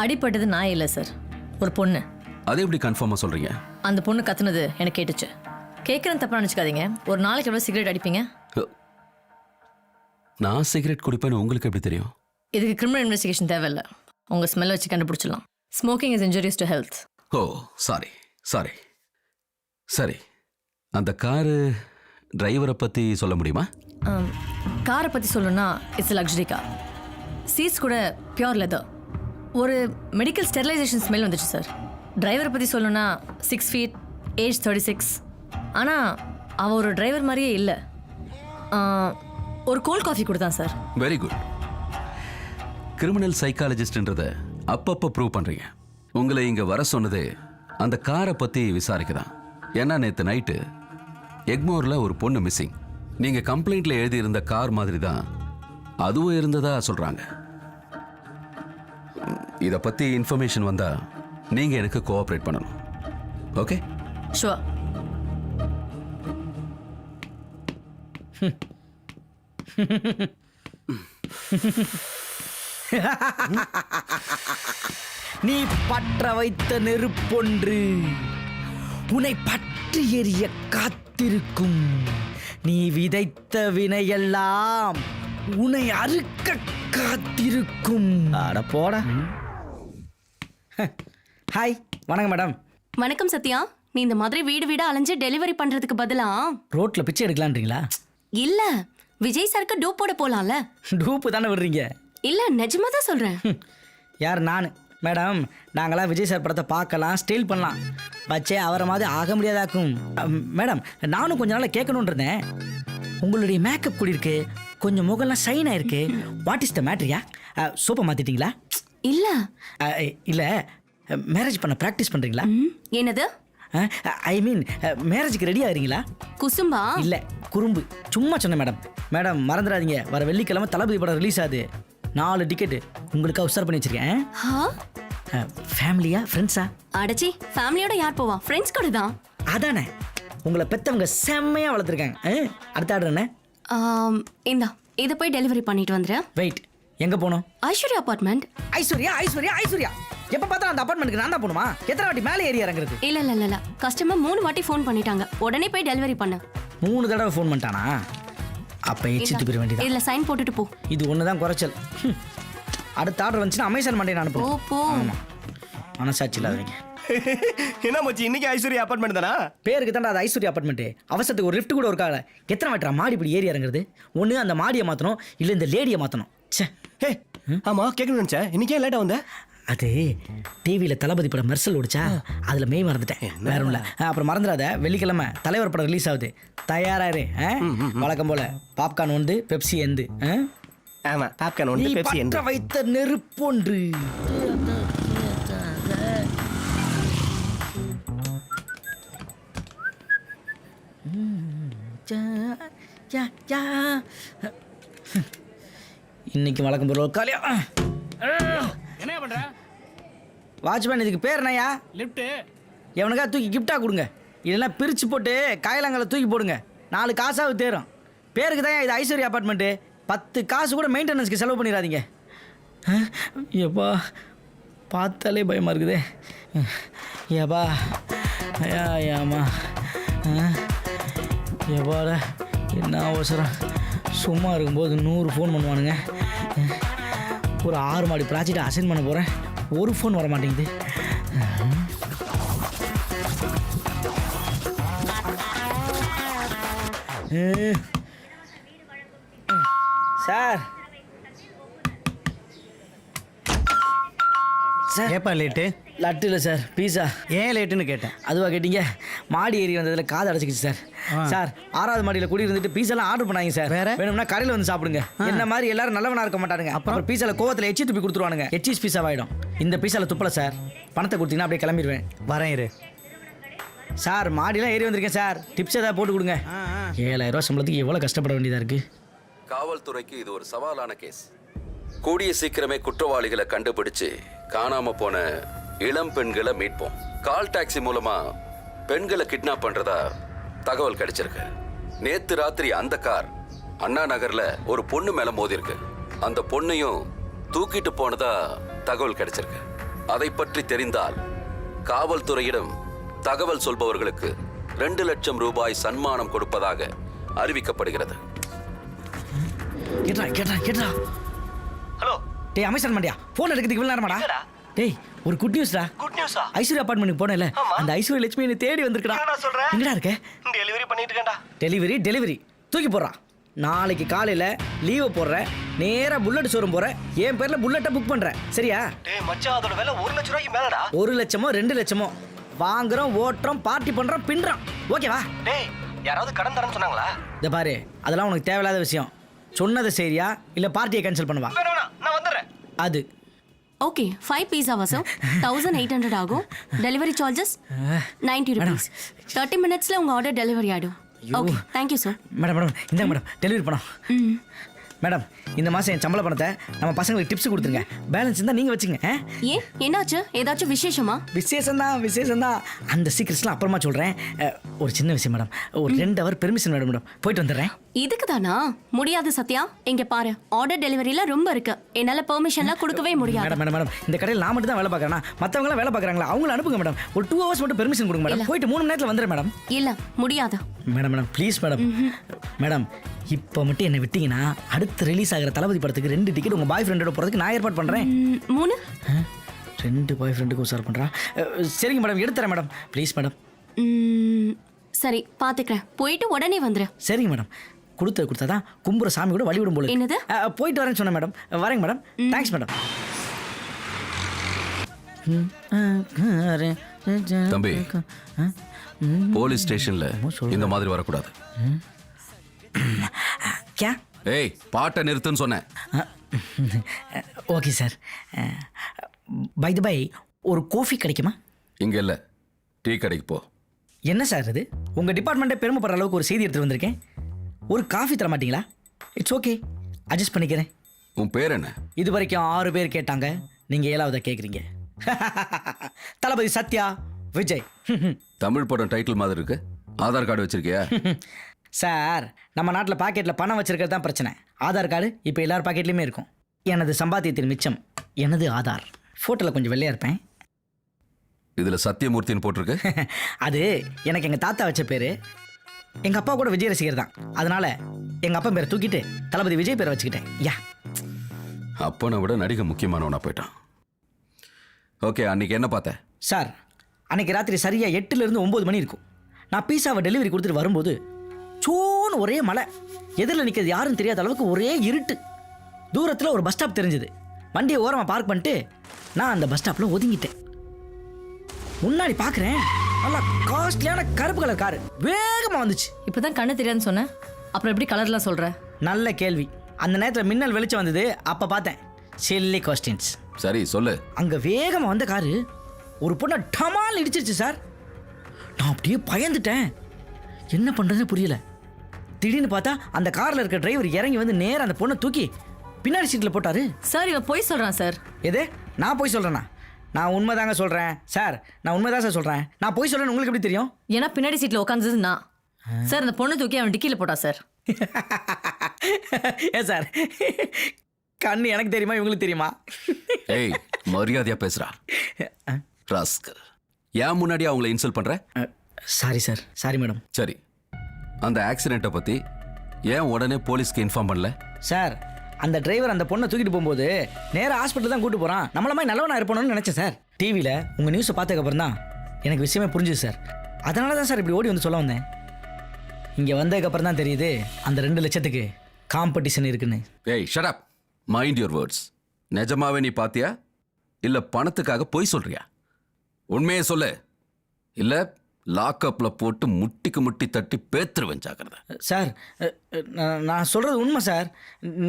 அடிப்பட்டது நாய் இல்லை சார், ஒரு பொண்ணு. அது எப்படி கன்ஃபார்மாக சொல்கிறீங்க? அந்த பொண்ணு கத்துனது எனக்கு கேட்டுச்சு. கேட்குறேன், தப்பாக நினச்சிக்காதீங்க. ஒரு நாளைக்கு எவ்வளோ சிகரெட் அடிப்பீங்க? நான் சிகரெட் குடிப்பேன்னு உங்களுக்கு எப்படி தெரியும்? இதுக்கு கிரிமினல் இன்வெஸ்டிகேஷன் தேவையில்லை. உங்கள் ஸ்மெல் வச்சு கண்டுபிடிச்சிடலாம். Smoking is injurious to health. Oh sorry sorry. சரி, அந்த காரு டிரைவரை பற்றி சொல்ல முடியுமா? காரை பற்றி சொல்லணும்னா இட்ஸ் லக்ஸரி கார். சீட்ஸ் கூட பியோர் லெதர். ஒரு மெடிக்கல் ஸ்டெரிலைசேஷன் ஸ்மெல் வந்துச்சு சார். டிரைவரை பற்றி சொல்லணும்னா 6 feet, ஏஜ் 36. ஆனால் அவன் ஒரு டிரைவர் மாதிரியே இல்லை. ஒரு கோல்ட் காஃபி கொடுத்தான் சார். Very good. கிரிமினல் சைக்காலஜிஸ்ட்ன்றதை அப்பப்போ ப்ரூவ் பண்ணுறீங்க. உங்களை இங்கே வர சொன்னது அந்த காரை பற்றி விசாரிக்க தான். ஏன்னா நேற்று நைட்டு எக்மோரில் ஒரு பொண்ணு மிஸ்ஸிங். நீங்கள் கம்ப்ளைண்ட்டில் எழுதியிருந்த கார் மாதிரி தான் அதுவும் இருந்ததா சொல்கிறாங்க. இதை பற்றி இன்ஃபர்மேஷன் வந்தால் நீங்கள் எனக்கு கோஆப்ரேட் பண்ணணும். ஓகே? ஷுவர். நீ பற்ற வைத்த நெருப்பொன்று உன்னை பற்றி எரிய காத்திருக்கும். நீ விதைத்த வினையெல்லாம் உன்னை அறுக்க காத்திருக்கும். அட போடா. ஹாய், வணக்கம் மேடம். வணக்கம் சத்யா. நீ இந்த மாதிரி வீடு வீடா அலைஞ்சு டெலிவரி பண்றதுக்கு பதிலா ரோட்ல பிச்சை எடுக்கலான்றீங்களா? இல்ல விஜய் சாருக்கு டூப் போட போலாம்ல. டூப்பு தானே விடுறீங்க? இல்ல நிஜமா தான் சொல்றேன். யார்? நான் மேடம். நாங்களாம் விஜய் சார் படத்தை பார்க்கலாம், ஸ்டைல் பண்ணலாம், பச்சே அவரை மாதிரி ஆக முடியாதாக்கும். மேடம், நானும் கொஞ்ச நாள் கேட்கணுன்னு இருந்தேன். உங்களுடைய மேக்கப் கூடி இருக்கு, கொஞ்சம் முகம்லாம் ஷைன் ஆயிருக்கு. வாட் இஸ் த மேட்ரியா? சோப்பை மாத்திட்டீங்களா? இல்ல இல்லை, மேரேஜ் பண்ண ப்ராக்டிஸ் பண்ணுறீங்களா? என்னது? ஐ மீன் மேரேஜுக்கு ரெடி ஆகிறீங்களா? குசும்பா? இல்லை, குறும்பு. சும்மா சொன்னேன் மேடம். மேடம் மறந்துடாதீங்க, வர வெள்ளிக்கிழமை தளபதி படம் ரிலீஸ் ஆகுது. 4 டிக்கெட்டு உங்களுக்காக உஷார் பண்ணி வச்சிருக்கேன். ஃபேமிலியா ஃப்ரெண்ட்ஸா? அடச்சி, ஃபேமிலியோட யார் போவா? ஃப்ரெண்ட்ஸ் கூட தான். அதானே, உங்களை பெற்றவங்க செம்மையாக வளர்த்துருக்காங்க. அடுத்த ஆர்டர் என்ன? இந்தா இதை போய் டெலிவரி பண்ணிட்டு வந்துடுறேன். வெயிட், எங்கே போகணும்? ஐஸ்வர்யா அபார்ட்மெண்ட். ஐஸ்வர்யா ஐஸ்வர்யா ஐஸ்வர்யா எப்போ பார்த்தாலும் அந்த அபார்ட்மெண்ட்டுக்கு நான் தான் போகணுமா? எத்தனை வாட்டி மேலே ஏறி இறங்குறது? இல்ல இல்ல இல்ல கஸ்டமர் 3 வாட்டி ஃபோன் பண்ணிட்டாங்க. உடனே போய் டெலிவரி பண்ணு. 3 தடவை ஃபோன் பண்ணிட்டானா? அப்போ எச்சிட்டு போயிட வேண்டியது. இல்ல சைன் போட்டுட்டு போ. இது ஒன்று தான் குறைச்சல். அடுத்த ஆர்டர் வந்துச்சுன்னா அமேசான் மண்டே நான் போ அனுப்புவேன். போ. ஆமாம், மனசாட்சி இல்லாதவங்க. என்ன மச்சி, இன்னைக்கு ஐஸ்வர்யா அபார்ட்மெண்ட் தானா? பேருக்கு தான்டா அது ஐஸ்வர்யா அபார்ட்மெண்ட்டு. அவசரத்துக்கு ஒரு லிஃப்ட் கூட இருக்காங்க. எத்தனை வாட்டரா மாடி இப்படி ஏறி இறங்குறது? ஒன்று அந்த மாடியை மாற்றணும், இல்லை இந்த லேடியை மாற்றணும். சே. ஹே, ஆமா கேட்கணும்னு நினச்சேன். இன்னைக்கே லேட்டாக வந்தேன். அது டிவியில் தளபதி படம் மெர்சல் ஓடிச்சா, அதில் மெய் மறந்துட்டேன். வேற ஒன்றும் இல்லை. அப்புறம் மறந்துடாத, வெள்ளிக்கிழமை தலைவர் படம் ரிலீஸ் ஆகுது. தயாராரு. வழக்கம் போல பாப்கார்ன் வந்து பெப்சி எந்து. ஆமா, பாப்கார்ன் வந்து பெப்சி எந்து. பற்ற வைத்த நெருப்பொன்று. இன்னைக்கு வழக்கம் போல காலியா. என்ன பண்ற? வாட்ச்மேன், இதுக்கு பேர் என்னையா? லிஃப்ட். எவனுக்கா தூக்கி கிஃப்டா கொடுங்க, இல்லைன்னா பிரித்து போட்டு காயலாங்கலை தூக்கி போடுங்க. 4 காசாவது தேரும். பேருக்கு தான் இது ஐஸ்வர்யா அப்பார்ட்மெண்ட்டு. 10 காசு கூட மெயின்டெனன்ஸ்க்கு செலவு பண்ணிடாதீங்க. எப்பா பார்த்தாலே பயமாக இருக்குதே. ஏப்பா ஏமா எப்பாடா, என்ன அவசரம். சும்மா இருக்கும்போது 100 ஃபோன் பண்ணுவானுங்க. ஒரு 6 மாடி ப்ராஜெக்ட் அசைன் பண்ண போகிறேன், ஒரு ஃபோன் வர மாட்டேங்குது. சார் சார், ஏப்பா லேட்டு? லட்டு இல்லை சார், பீஸா. ஏன் லேட்டுன்னு கேட்டேன். அதுவா கேட்டீங்க? மாடி ஏறி வந்ததில் காது அடைச்சிக்கிச்சு சார். சார் 6வது மாடியில் குடி இருந்துட்டு பீஸாலாம் ஆர்டர் பண்ணாங்க சார். வேற வேணும்னா கடையில் வந்து சாப்பிடுங்க. என்ன மாதிரி எல்லாரும் நல்லவனா இருக்க மாட்டானுங்க. அப்புறம் பீஸால கோவத்தில் எச்சி துப்பி கொடுத்துருவானுங்க. எச்சிஸ் பீஸா ஆகிடும். இந்த பீஸால துப்பல சார். பணத்தை கொடுத்தீங்கன்னா அப்படியே கிளம்பிடுவேன். வரேன் இரு. சார் மாடிலாம் ஏறி வந்திருக்கேன் சார், டிப்ஸ் ஏதாவது போட்டு கொடுங்க. 7000 ரூபா சம்பளத்துக்கு எவ்வளோ கஷ்டப்பட வேண்டியதாக இருக்குது. காவல்துறைக்கு இது ஒரு சவாலான கேஸ். கூடிய சீக்கிரமே குற்றவாளிகளை கண்டுபிடிச்சு காணாம போன இளம் பெண்களை மீட்போம். கால் டாக்ஸி மூலமா பெண்களை கிட்னாப் பண்றதா தகவல் கிடைச்சிருக்கு. நேத்து ராத்திரி அந்த கார் அண்ணா நகர்ல ஒரு பொண்ணு மேல மோதிருக்கு. அந்த பொண்ணையும் தூக்கிட்டு போனதா தகவல் கிடைச்சிருக்கு. அதை பற்றி தெரிந்தால் காவல்துறையிடம் தகவல் சொல்பவர்களுக்கு 2 லட்சம் ரூபாய் சன்மானம் கொடுப்பதாக அறிவிக்கப்படுகிறது. கேட்டா ஹலோ. டேய் அமேசான் மண்டியா, ஃபோன் எடுக்கிறதுக்கு இவ்வளோ நேரமாடா? டேய் ஒரு குட் நியூஸ்டா. குட் நியூஸா? ஐஸ்வர்யா அப்பார்ட்மெண்ட்டுக்கு போனேல, அந்த ஐஸ்வர்யா லட்சுமி என்னை தேடி வந்திருக்கடா. என்னடா சொல்ற? எங்கடா இருக்க? டெலிவரி பண்ணிட்டு இருக்கேன்டா. டெலிவரி தூக்கி போடுறான். நாளைக்கு காலையில் லீவை போடுறேன், நேராக புல்லட் ஷோரூம் போகிறேன், என் பேரில் புல்லட்டை புக் பண்ணுறேன். சரியா? டேய் மச்சான், அதோட விலை 1 லட்சம் ரூபாய்க்கு மேலடா. 1 லட்சமோ 2 லட்சமோ வாங்குறோம், ஓட்டுறோம், பார்ட்டி பண்ணுறோம், பின்னுறோம். ஓகேவா? டேய், யாராவது கடன் தரேன்னு சொன்னாங்களா? இதை பாரு, அதெல்லாம் உனக்கு தேவையில்லாத விஷயம். சொன்னதை சரியா இல்லை பார்ட்டியை கேன்சல் பண்ணுவா? வேணாம், நான் வந்துடுறேன். அது ஓகே 5 பீஸாவா சார் 1800 ஆகும் டெலிவரி சார்ஜஸ் 90 rupees 30 மினிட்ஸ்ல உங்க ஆர்டர் டெலிவரி ஆயிடும் ஓகே தேங்க்யூ சார் மேடம் இந்தாங்க மேடம் டெலிவரி பணம் மேடம் இந்த மாதம் என் சம்பள பணத்தை நம்ம பசங்களுக்கு டிப்ஸ் கொடுத்துருங்க பேலன்ஸ் இருந்தால் நீங்கள் வச்சுங்க ஏன் என்னாச்சு ஏதாச்சும் விசேஷமா விசேஷம் தான் அந்த சீக்கிரட்ஸ்லாம் அப்புறமா சொல்கிறேன் ஒரு சின்ன விஷயம் மேடம் ஒரு 2 hour பெர்மிஷன் வேணும் மேடம் போயிட்டு வந்துடுறேன் இதுக்கு தானா முடியாது சத்யா இங்க பாரு ஆர்டர் டெலிவரியில ரொம்ப இருக்கு என்னால பெர்மிஷன்லாம் கொடுக்கவே முடியாது மேடம் இந்த கடையில் நான் மட்டும் தான் வேலை பார்க்குறேன்னா மற்றவங்களாம் வேலை பார்க்குறாங்களா அவங்கள அனுப்புங்க மேடம் ஒரு 2 hours மட்டும் பெர்மிஷன் கொடுங்க மேடம் போயிட்டு 3 மணி நேரத்தில் வந்துடுறேன் மேடம் இல்ல முடியாது மேடம் ப்ளீஸ் மேடம் இப்போ மட்டும் என்னை விட்டீங்கன்னா அடுத்து ரிலீஸ் ஆகிற தளபதி படத்துக்கு 2 டிக்கெட் உங்கள் பாய் ஃப்ரெண்டோட போகிறதுக்கு நான் ஏற்பாடு பண்ணுறேன் 3 2 பாய் ஃப்ரெண்டுக்கு உசார் பண்ணுறா சரிங்க மேடம் எடுத்துறேன் மேடம் ப்ளீஸ் மேடம் சரி பாத்துக்கிறேன் போயிட்டு உடனே வந்துடுறேன் சரிங்க மேடம் கொடுத்தாதான் கும்புற சாமி கூட வழிவிடும் போல என்னது போயிட்டு வரேன்னு சொன்னேன் மேடம் வரேங்க மேடம் தேங்க்ஸ் மேடம் தம்பி போலீஸ் ஸ்டேஷன்ல இந்த மாதிரி வரக்கூடாது. क्या ஏய் பாட்டை நிறுத்துன்னு சொன்னேன். Okay sir. By the by ஒரு காஃபி கிடைக்குமா? இங்க இல்ல, டீ கடைக்கு போ. என்ன சார் இது? உங்கள் டிபார்ட்மெண்ட்டே பெருமைப்படுற அளவுக்கு ஒரு செய்தி எடுத்துகிட்டு வந்திருக்கேன். ஒரு காஃபி தர மாட்டீங்களா? இட்ஸ் ஓகே, அட்ஜஸ்ட் பண்ணிக்கிறேன். உன் பேர் என்ன? இது வரைக்கும் 6 பேர் கேட்டாங்க, நீங்கள் 7வதா கேட்குறீங்க. தளபதி சத்யா விஜய். தமிழ் படம் டைட்டில் மாதிரி இருக்கு. ஆதார் கார்டு வச்சிருக்கியா? சார், நம்ம நாட்டில் பாக்கெட்டில் பணம் வச்சிருக்கிறது தான் பிரச்சனை. ஆதார் கார்டு இப்போ எல்லார் பாக்கெட்லேயுமே இருக்கும். எனது சம்பாத்தியத்தின் மிச்சம் எனது ஆதார். ஃபோட்டோவில் கொஞ்சம் வெள்ளையாக இருப்பேன். இதில் சத்தியமூர்த்தின்னு போட்டிருக்கு. அது எனக்கு எங்கள் தாத்தா வச்ச பேர். எங்கள் அப்பா கூட விஜய் ரசிகர் தான். அதனால் எங்கள் அப்பா பேரை தூக்கிட்டு தளபதி விஜய் பேரை வச்சுக்கிட்டேன். யா, அப்பனை விட நடிகை முக்கியமானவனா போயிட்டான். ஓகே, அன்னைக்கு என்ன பார்த்த? சார், அன்னைக்கு ராத்திரி சரியாக 8லேருந்து 9 மணி இருக்கும். நான் பீஸாவை டெலிவரி கொடுத்துட்டு வரும்போது சோன்னு ஒரே மழை. எதிரில் நிற்கிறது யாருன்னு தெரியாத அளவுக்கு ஒரே இருட்டு. தூரத்தில் ஒரு பஸ் ஸ்டாப் தெரிஞ்சுது. வண்டியை ஓரமாக பார்க் பண்ணிட்டு நான் அந்த பஸ் ஸ்டாப்பில் ஒதுங்கிட்டேன். முன்னாடி பார்க்குறேன், நல்லா காஸ்ட்லியான கருப்பு கலர் காரு வேகமாக வந்துச்சு. இப்போ தான் கண்ணு தெரியாதுன்னு சொன்னேன், அப்புறம் எப்படி கலர்லாம் சொல்கிற? நல்ல கேள்வி. அந்த நேரத்தில் மின்னல் வெளிச்சம் வந்தது, அப்போ பார்த்தேன். Chilli questions. சரி சொல்லு. அங்கே வேகமாக வந்த காரு ஒரு பொண்ணை டமால் இடிச்சிருச்சு சார். நான் அப்படியே பயந்துட்டேன். என்ன பண்ணுறதுன்னு புரியல. திடீர்னு பார்த்தா அந்த காரில் இருக்க டிரைவர் இறங்கி வந்து நேராக அந்த பொண்ணை தூக்கி பின்னாடி சீட்டில் போட்டாரு. சார், இவன் போய் சொல்கிறான் சார். எது? நான் போய் சொல்கிறேன்னா? நான் உண்மை தாங்க சொல்கிறேன் சார். நான் உண்மை தான் சார் சொல்கிறேன். நான் போய் சொல்கிறேன்னு உங்களுக்கு எப்படி தெரியும்? ஏன்னா பின்னாடி சீட்டில் உட்காந்தது நான். சார், அந்த பொண்ணு தூக்கி அவன் டிக்கியில் போட்டா சார். ஏன் சார், கண்ணு எனக்கு தெரியுமா இவங்களுக்கு தெரியுமா? ஏய், மரியாதையா பேசுறா. ராஸ்கல், ஏன் முன்னாடி அவங்கள இன்சல்ட் பண்ற? Sorry sir. Sorry madam. சரி, அந்த ஆக்சிடென்ட்டை பத்தி ஏன் உடனே போலீஸ்க்கு இன்ஃபார்ம் பண்ணல? சார், அந்த டிரைவர் அந்த பொண்ணை தூக்கிட்டு போகும்போது நேராக ஹாஸ்பிட்டல் தான் கூட்டு போகிறான். நம்மள மாதிரி நல்லவனா இருப்பணும்னு நினச்சேன் சார். டிவியில் உங்கள் நியூஸை பார்த்ததுக்கப்புறம் தான் எனக்கு விஷயமே புரிஞ்சுது சார். அதனால தான் சார் இப்படி ஓடி வந்து சொல்ல வந்தேன். இங்கே வந்ததுக்கப்புறம் தான் தெரியுது அந்த 2 லட்சத்துக்கு காம்படிஷன் இருக்குன்னு. ஏய் shut up, mind your words. நிஜமாவே நீ பாத்தியா இல்லை பணத்துக்காக பொய் சொல்றியா? உண்மையே சொல்லு, இல்லை லாக்அப்பில் போட்டு முட்டிக்கு முட்டி தட்டி பேத்துருவேன். ஜாக்கிரதை. சார், நான் சொல்கிறது உண்மை சார்.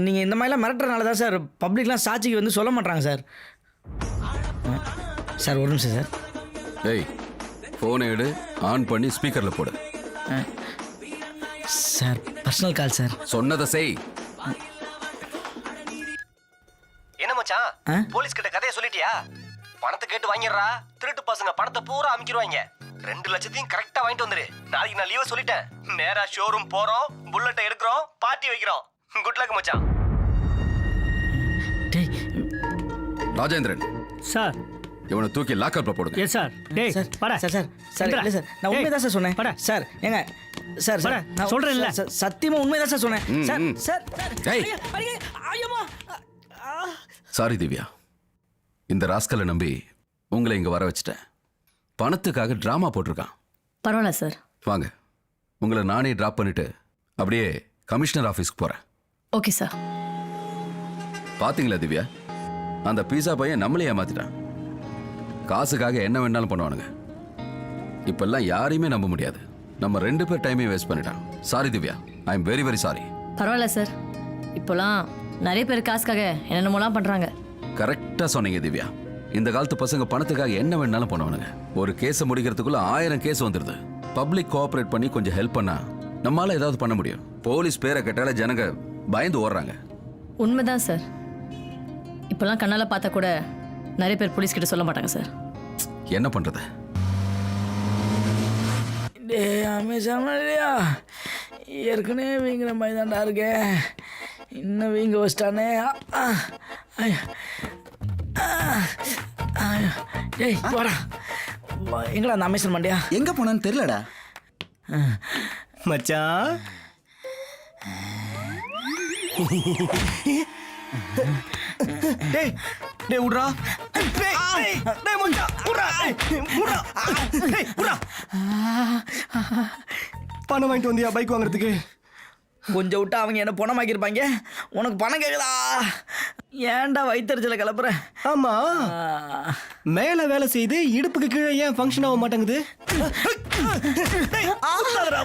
நீங்கள் இந்த மாதிரிலாம் மிரட்டுறதுனால தான் சார் பப்ளிக்லாம் சாட்சிக்கு வந்து சொல்ல மாட்டாங்க சார். சார், ஒரு நிமிஷம் சார். ஏய், ஃபோனை எடு, ஆன் பண்ணி ஸ்பீக்கரில் போடு. Sir, personal call sir. சொன்னதை செய். என்ன மச்சான், போலீஸ் கிட்ட கதையை சொல்லிட்டியா? பணத்தை கேட்டு வாங்கிடுறா. திருட்டு பசங்க பணத்தை பூரா அமுக்கிடுவாங்க. 2 லட்சத்தையும் கரெக்டா வாங்கிட்டு வந்துரு. நாளைக்கு நான் லீவை சொல்லிட்டேன். நேரா ஷோரூம் போறோம், புல்லட்டை எடுக்கிறோம், பார்ட்டி வைக்கிறோம். குட் லக் மச்சான். ராஜேந்திரன் சார், இவனை தூக்கி லாக்அப்ல போடுங்க. Yes sir. டேய் சார், பட சார் சார் சார் இல்லை சார், நான் உண்மை தான் சார் சொன்னேன். சார், ஏங்க சார், சார் நான் சொல்கிறேன்ல. சத்தியமாக உண்மை தான் சார் சொன்னேன். சார் சார் ஏய், சாரி திவ்யா, இந்த ராஸ்கலை நம்பி உங்களை இங்கே வர வச்சுட்டேன். பணத்துக்காக ட்ராமா போட்டிருக்கான். பரவாயில்ல சார். வாங்க, உங்களை நானே ட்ராப் பண்ணிட்டு அப்படியே கமிஷனர் ஆஃபீஸ்க்கு போகிறேன். Okay sir. பார்த்தீங்களா திவ்யா, அந்த பீஸா பையன் நம்மளே ஏமாத்திட்டான். காசுக்காக என்ன வேணாலும் பண்ணுவானுங்க. இப்பெல்லாம் யாரையுமே நம்ப முடியாது. நம்ம 2 பேர் டைமையும் வேஸ்ட் பண்ணிட்டான். Sorry Divya, I am very very sorry. பரவாயில்ல சார். இப்போலாம் நிறைய பேர் காசுக்காக என்னென்னமோலாம் பண்ணுறாங்க. கரெக்டா சொன்னீங்க திவ்யா. இந்த காலத்து பசங்க பணத்துக்காக என்ன வேணாலும் பண்ணுவானுங்க. ஒரு கேஸை முடிக்கிறதுக்குள்ள 1000 கேஸ் வந்துடுது. பப்ளிக் கோஆபரேட் பண்ணி கொஞ்சம் ஹெல்ப் பண்ணா நம்மளால ஏதாவது பண்ண முடியும். போலீஸ் பேரை கேட்டாலே ஜனங்க பயந்து ஓடுறாங்க. உண்மைதான் சார். இப்போல்லாம் கண்ணால் பார்த்தா கூட நிறைய பேர் போலீஸ் கிட்ட சொல்ல மாட்டாங்க சார். என்ன பண்றது? டே அமேசானியா ஏற்கனவே வீங்கிற மாதிரி தான்டா இருக்கேன். இன்னும் வீங்க வச்சிட்டானே. டேய் வாடா. எங்கடா அந்த அமேசான் மண்டியா? எங்க போனான்னு தெரியலடா மச்சான். டேய் டேய் உட்றா. டேய் டேய் மச்சான் உட்றா. உட்றா. டேய் உட்றா. பணம் வாங்கிட்டு வந்தியா பைக் வாங்குறதுக்கு? கொஞ்சம் விட்டு அவங்க என்ன பணமாக்கியிருப்பாங்க. உனக்கு பணம் கேட்குதா? ஏன்டா வயிற்றுச்சல கிளப்புற? ஆமா, மேல வேலை செய்து இடுப்புக்கு கீழே ஏன் ஃபங்க்ஷன் ஆக மாட்டேங்குது?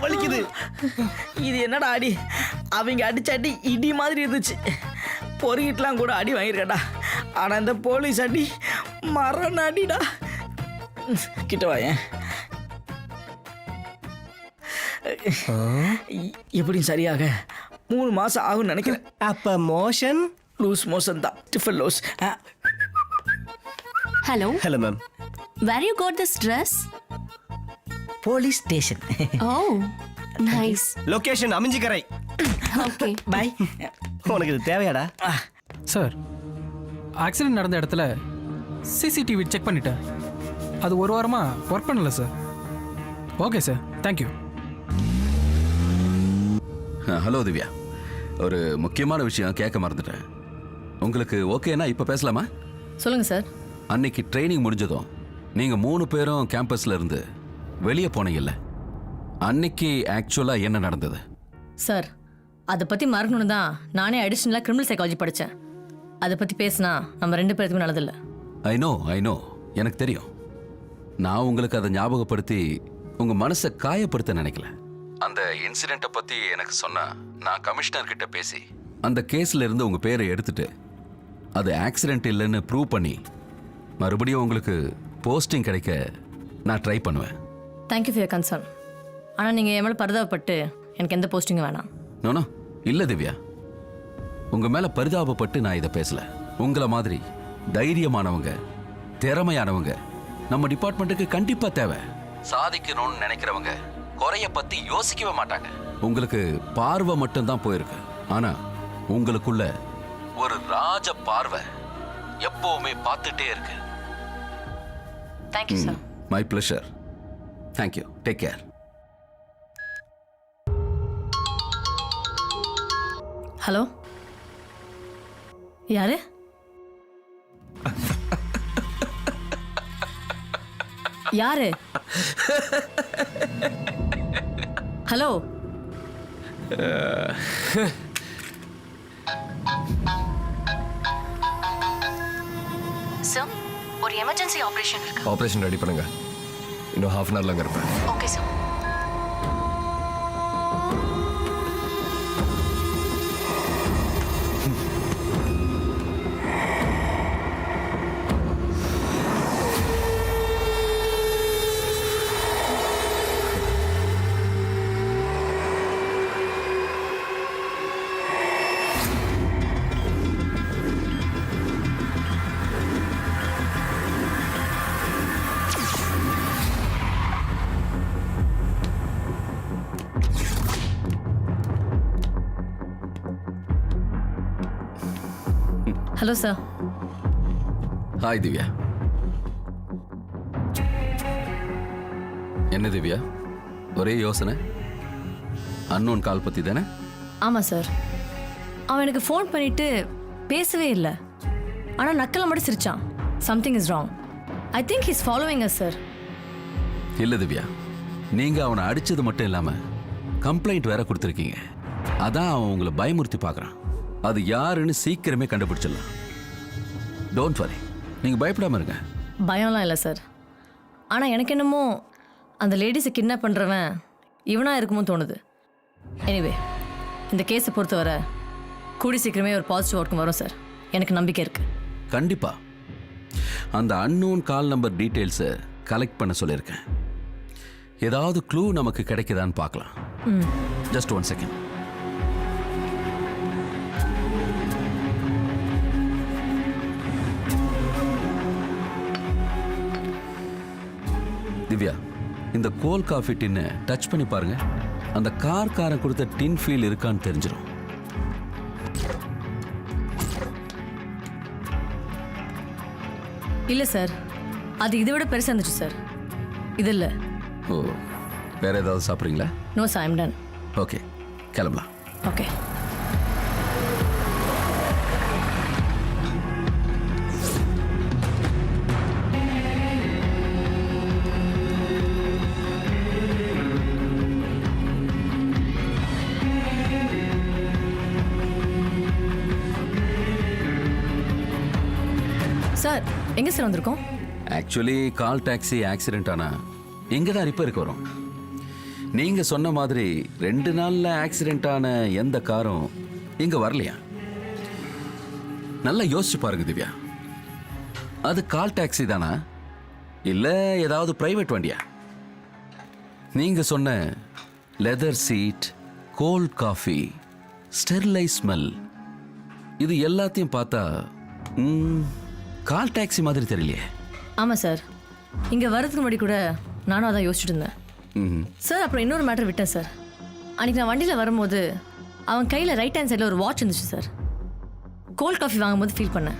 வலிக்குது. இது என்னடா அடி? அவங்க அடிச்ச அடி இடி மாதிரி இருந்துச்சு. பொறுக்கிட்டுலாம் கூட அடி வாங்கியிருக்கேன்டா. ஆனால் இந்த போலீஸ் அடி மரண அடிடா. கிட்ட வாயேன். எப்படி சரியாக 3 மாசம் ஆகும்னு நினைக்கிறேன். அப்ப மோஷன் லூஸ் மோஷன் தான். Tiffin loose. Hello hello ma'am. Where you got this dress? Police station. Oh nice. Location Aminjikarai. Okay bye. உனக்கு இது தேவையாடா? சார், ஆக்சிடென்ட் நடந்த இடத்துல சிசிடிவி செக் பண்ணிட்டேன். அது 1 வாரமாக ஒர்க் பண்ணல sir. Okay sir, thank you. Hello Divya, ஒரு முக்கியமான விஷயம் கேட்க மறந்துட்டேன். உங்களுக்கு ஓகேனா இப்போ பேசலாமா? சொல்லுங்கள் சார். அன்னைக்கு ட்ரைனிங் முடிஞ்சதும் நீங்கள் 3 பேரும் கேம்பஸில் இருந்து வெளியே போனீங்கல்ல, அன்னைக்கு ஆக்சுவலாக என்ன நடந்தது? சார், அதை பற்றி மறக்கணும்னு தான் நானே அடிஷ்னலாக கிரிமினல் சைக்காலஜி படித்தேன். அதை பற்றி பேசினா நம்ம 2 பேருக்குமே நல்லதில்லை. ஐ நோ எனக்கு தெரியும். நான் உங்களுக்கு அதை ஞாபகப்படுத்தி உங்கள் மனசை காயப்படுத்த நினைக்கல. அந்த இன்சிடெண்ட்டை பற்றி எனக்கு சொன்னா நான் கமிஷனர் கிட்ட பேசி அந்த கேஸில் இருந்து உங்கள் பேரை எடுத்துட்டு அது ஆக்சிடென்ட் இல்லைன்னு ப்ரூவ் பண்ணி மறுபடியும் உங்களுக்கு போஸ்டிங் கிடைக்க நான் ட்ரை பண்ணுவேன். Thank you for your concern. ஆனால் நீங்கள் என் மேலே பரிதாபப்பட்டு எனக்கு எந்த போஸ்டிங்கும் வேணாம். நோனோ இல்லை திவ்யா, உங்கள் மேலே பரிதாபப்பட்டு நான் இதை பேசல. உங்களை மாதிரி தைரியமானவங்க, திறமையானவங்க நம்ம டிபார்ட்மெண்ட்டுக்கு கண்டிப்பாக தேவை. சாதிக்கணும்னு நினைக்கிறவங்க குறைய பற்றி யோசிக்கவே மாட்டாங்க. உங்களுக்கு பார்வை மட்டும்தான் போயிருக்கு, ஆனால் உங்களுக்குள்ள ஒரு ராஜ பார்வை எப்பவுமே பார்த்துட்டே இருக்கு. Thank you sir. My pleasure. Thank you. Take care. Hello, யாரு? யாரு? ஹலோ. சார், ஒரு எமர்ஜென்சி ஆபரேஷன் இருக்கு. ஆப்ரேஷன் ரெடி பண்ணுங்க. இன்னும் 1/2 அன் ஹவர்ல அங்கே இருப்பேன். Okay sir. Hello sir. Hi Divya. என்ன திவ்யா, ஒரே யோசனை? அன்னோன் கால் பற்றி தானே? ஆமாம் சார். அவன் எனக்கு ஃபோன் பண்ணிட்டு பேசவே இல்லை, ஆனால் நக்கலை மட்டும் சிரிச்சான். Something is wrong. I think he's following us sir. இல்லை திவ்யா, நீங்கள் அவனை அடித்தது மட்டும் இல்லாமல் கம்ப்ளைண்ட் வேற கொடுத்துருக்கீங்க. அதான் அவன் உங்களை பயமுறுத்தி பார்க்குறான். அது யாருன்னு சீக்கிரமே கண்டுபிடிச்சிடலாம். டோன்ட் வரி, நீங்கள் பயப்படாமல் இருங்க. பயம்லாம் இல்லை சார். ஆனால் எனக்கு என்னமோ அந்த லேடிஸை கிட்னாப் பண்ணுறவன் இவனாக இருக்குமோ தோணுது. எனிவே, இந்த கேஸை பொறுத்தவரை கூடி சீக்கிரமே ஒரு பாசிட்டிவ் அவுட்கம் வரும் சார். எனக்கு நம்பிக்கை இருக்குது. கண்டிப்பா அந்த அன்னோன் கால் நம்பர் டீட்டெயில்ஸை கலெக்ட் பண்ண சொல்லியிருக்கேன். ஏதாவது க்ளூ நமக்கு கிடைக்குதான்னு பார்க்கலாம். Just 1 second. திவ்யா, இந்த கோல் காஃபி டின்னை டச் பண்ணி பாருங்க. அந்த காரன் கொடுத்த டின் ஃபீல் இருக்கான்னு தெரிஞ்சிடும். இல்லை சார், அது இதை விட பெருசாக இருந்துச்சு சார். இது இல்லை. ஓ, வேற ஏதாவது சாப்பிட்றீங்களா? No sir, I'm done. Okay, கிளம்பலாம். ஓகே. சார், எங்கே சார் வந்திருக்கோம்? ஆக்சுவலி கால் டாக்ஸி ஆக்சிடென்ட் ஆனா இங்கே தான் ரிப்பேருக்கு வரும். நீங்க சொன்ன மாதிரி 2 நாள்ல ஆக்சிடென்ட் ஆன எந்த காரும் இங்க வரலையா? நல்லா யோசிச்சு பாருங்க திவ்யா, அது கால் டாக்ஸி தானா இல்ல ஏதாவது பிரைவேட் வண்டியா? நீங்க சொன்ன leather seat, cold coffee, Sterlite smell, இது எல்லாத்தையும் பார்த்தா கால் டாக்ஸி மாதிரி தெரியலையே. ஆமாம் சார், இங்கே வரதுக்கு முன்னாடி கூட நானும் அதான் யோசிச்சுட்டு இருந்தேன் சார். அப்புறம் இன்னொரு மேட்டர் விட்டேன் சார். அன்றைக்கி நான் வண்டியில் வரும்போது அவன் கையில் ரைட் ஹேண்ட் சைடில் ஒரு வாட்ச் இருந்துச்சு சார். கோல்ட் காஃபி வாங்கும்போது ஃபீல் பண்ணேன்.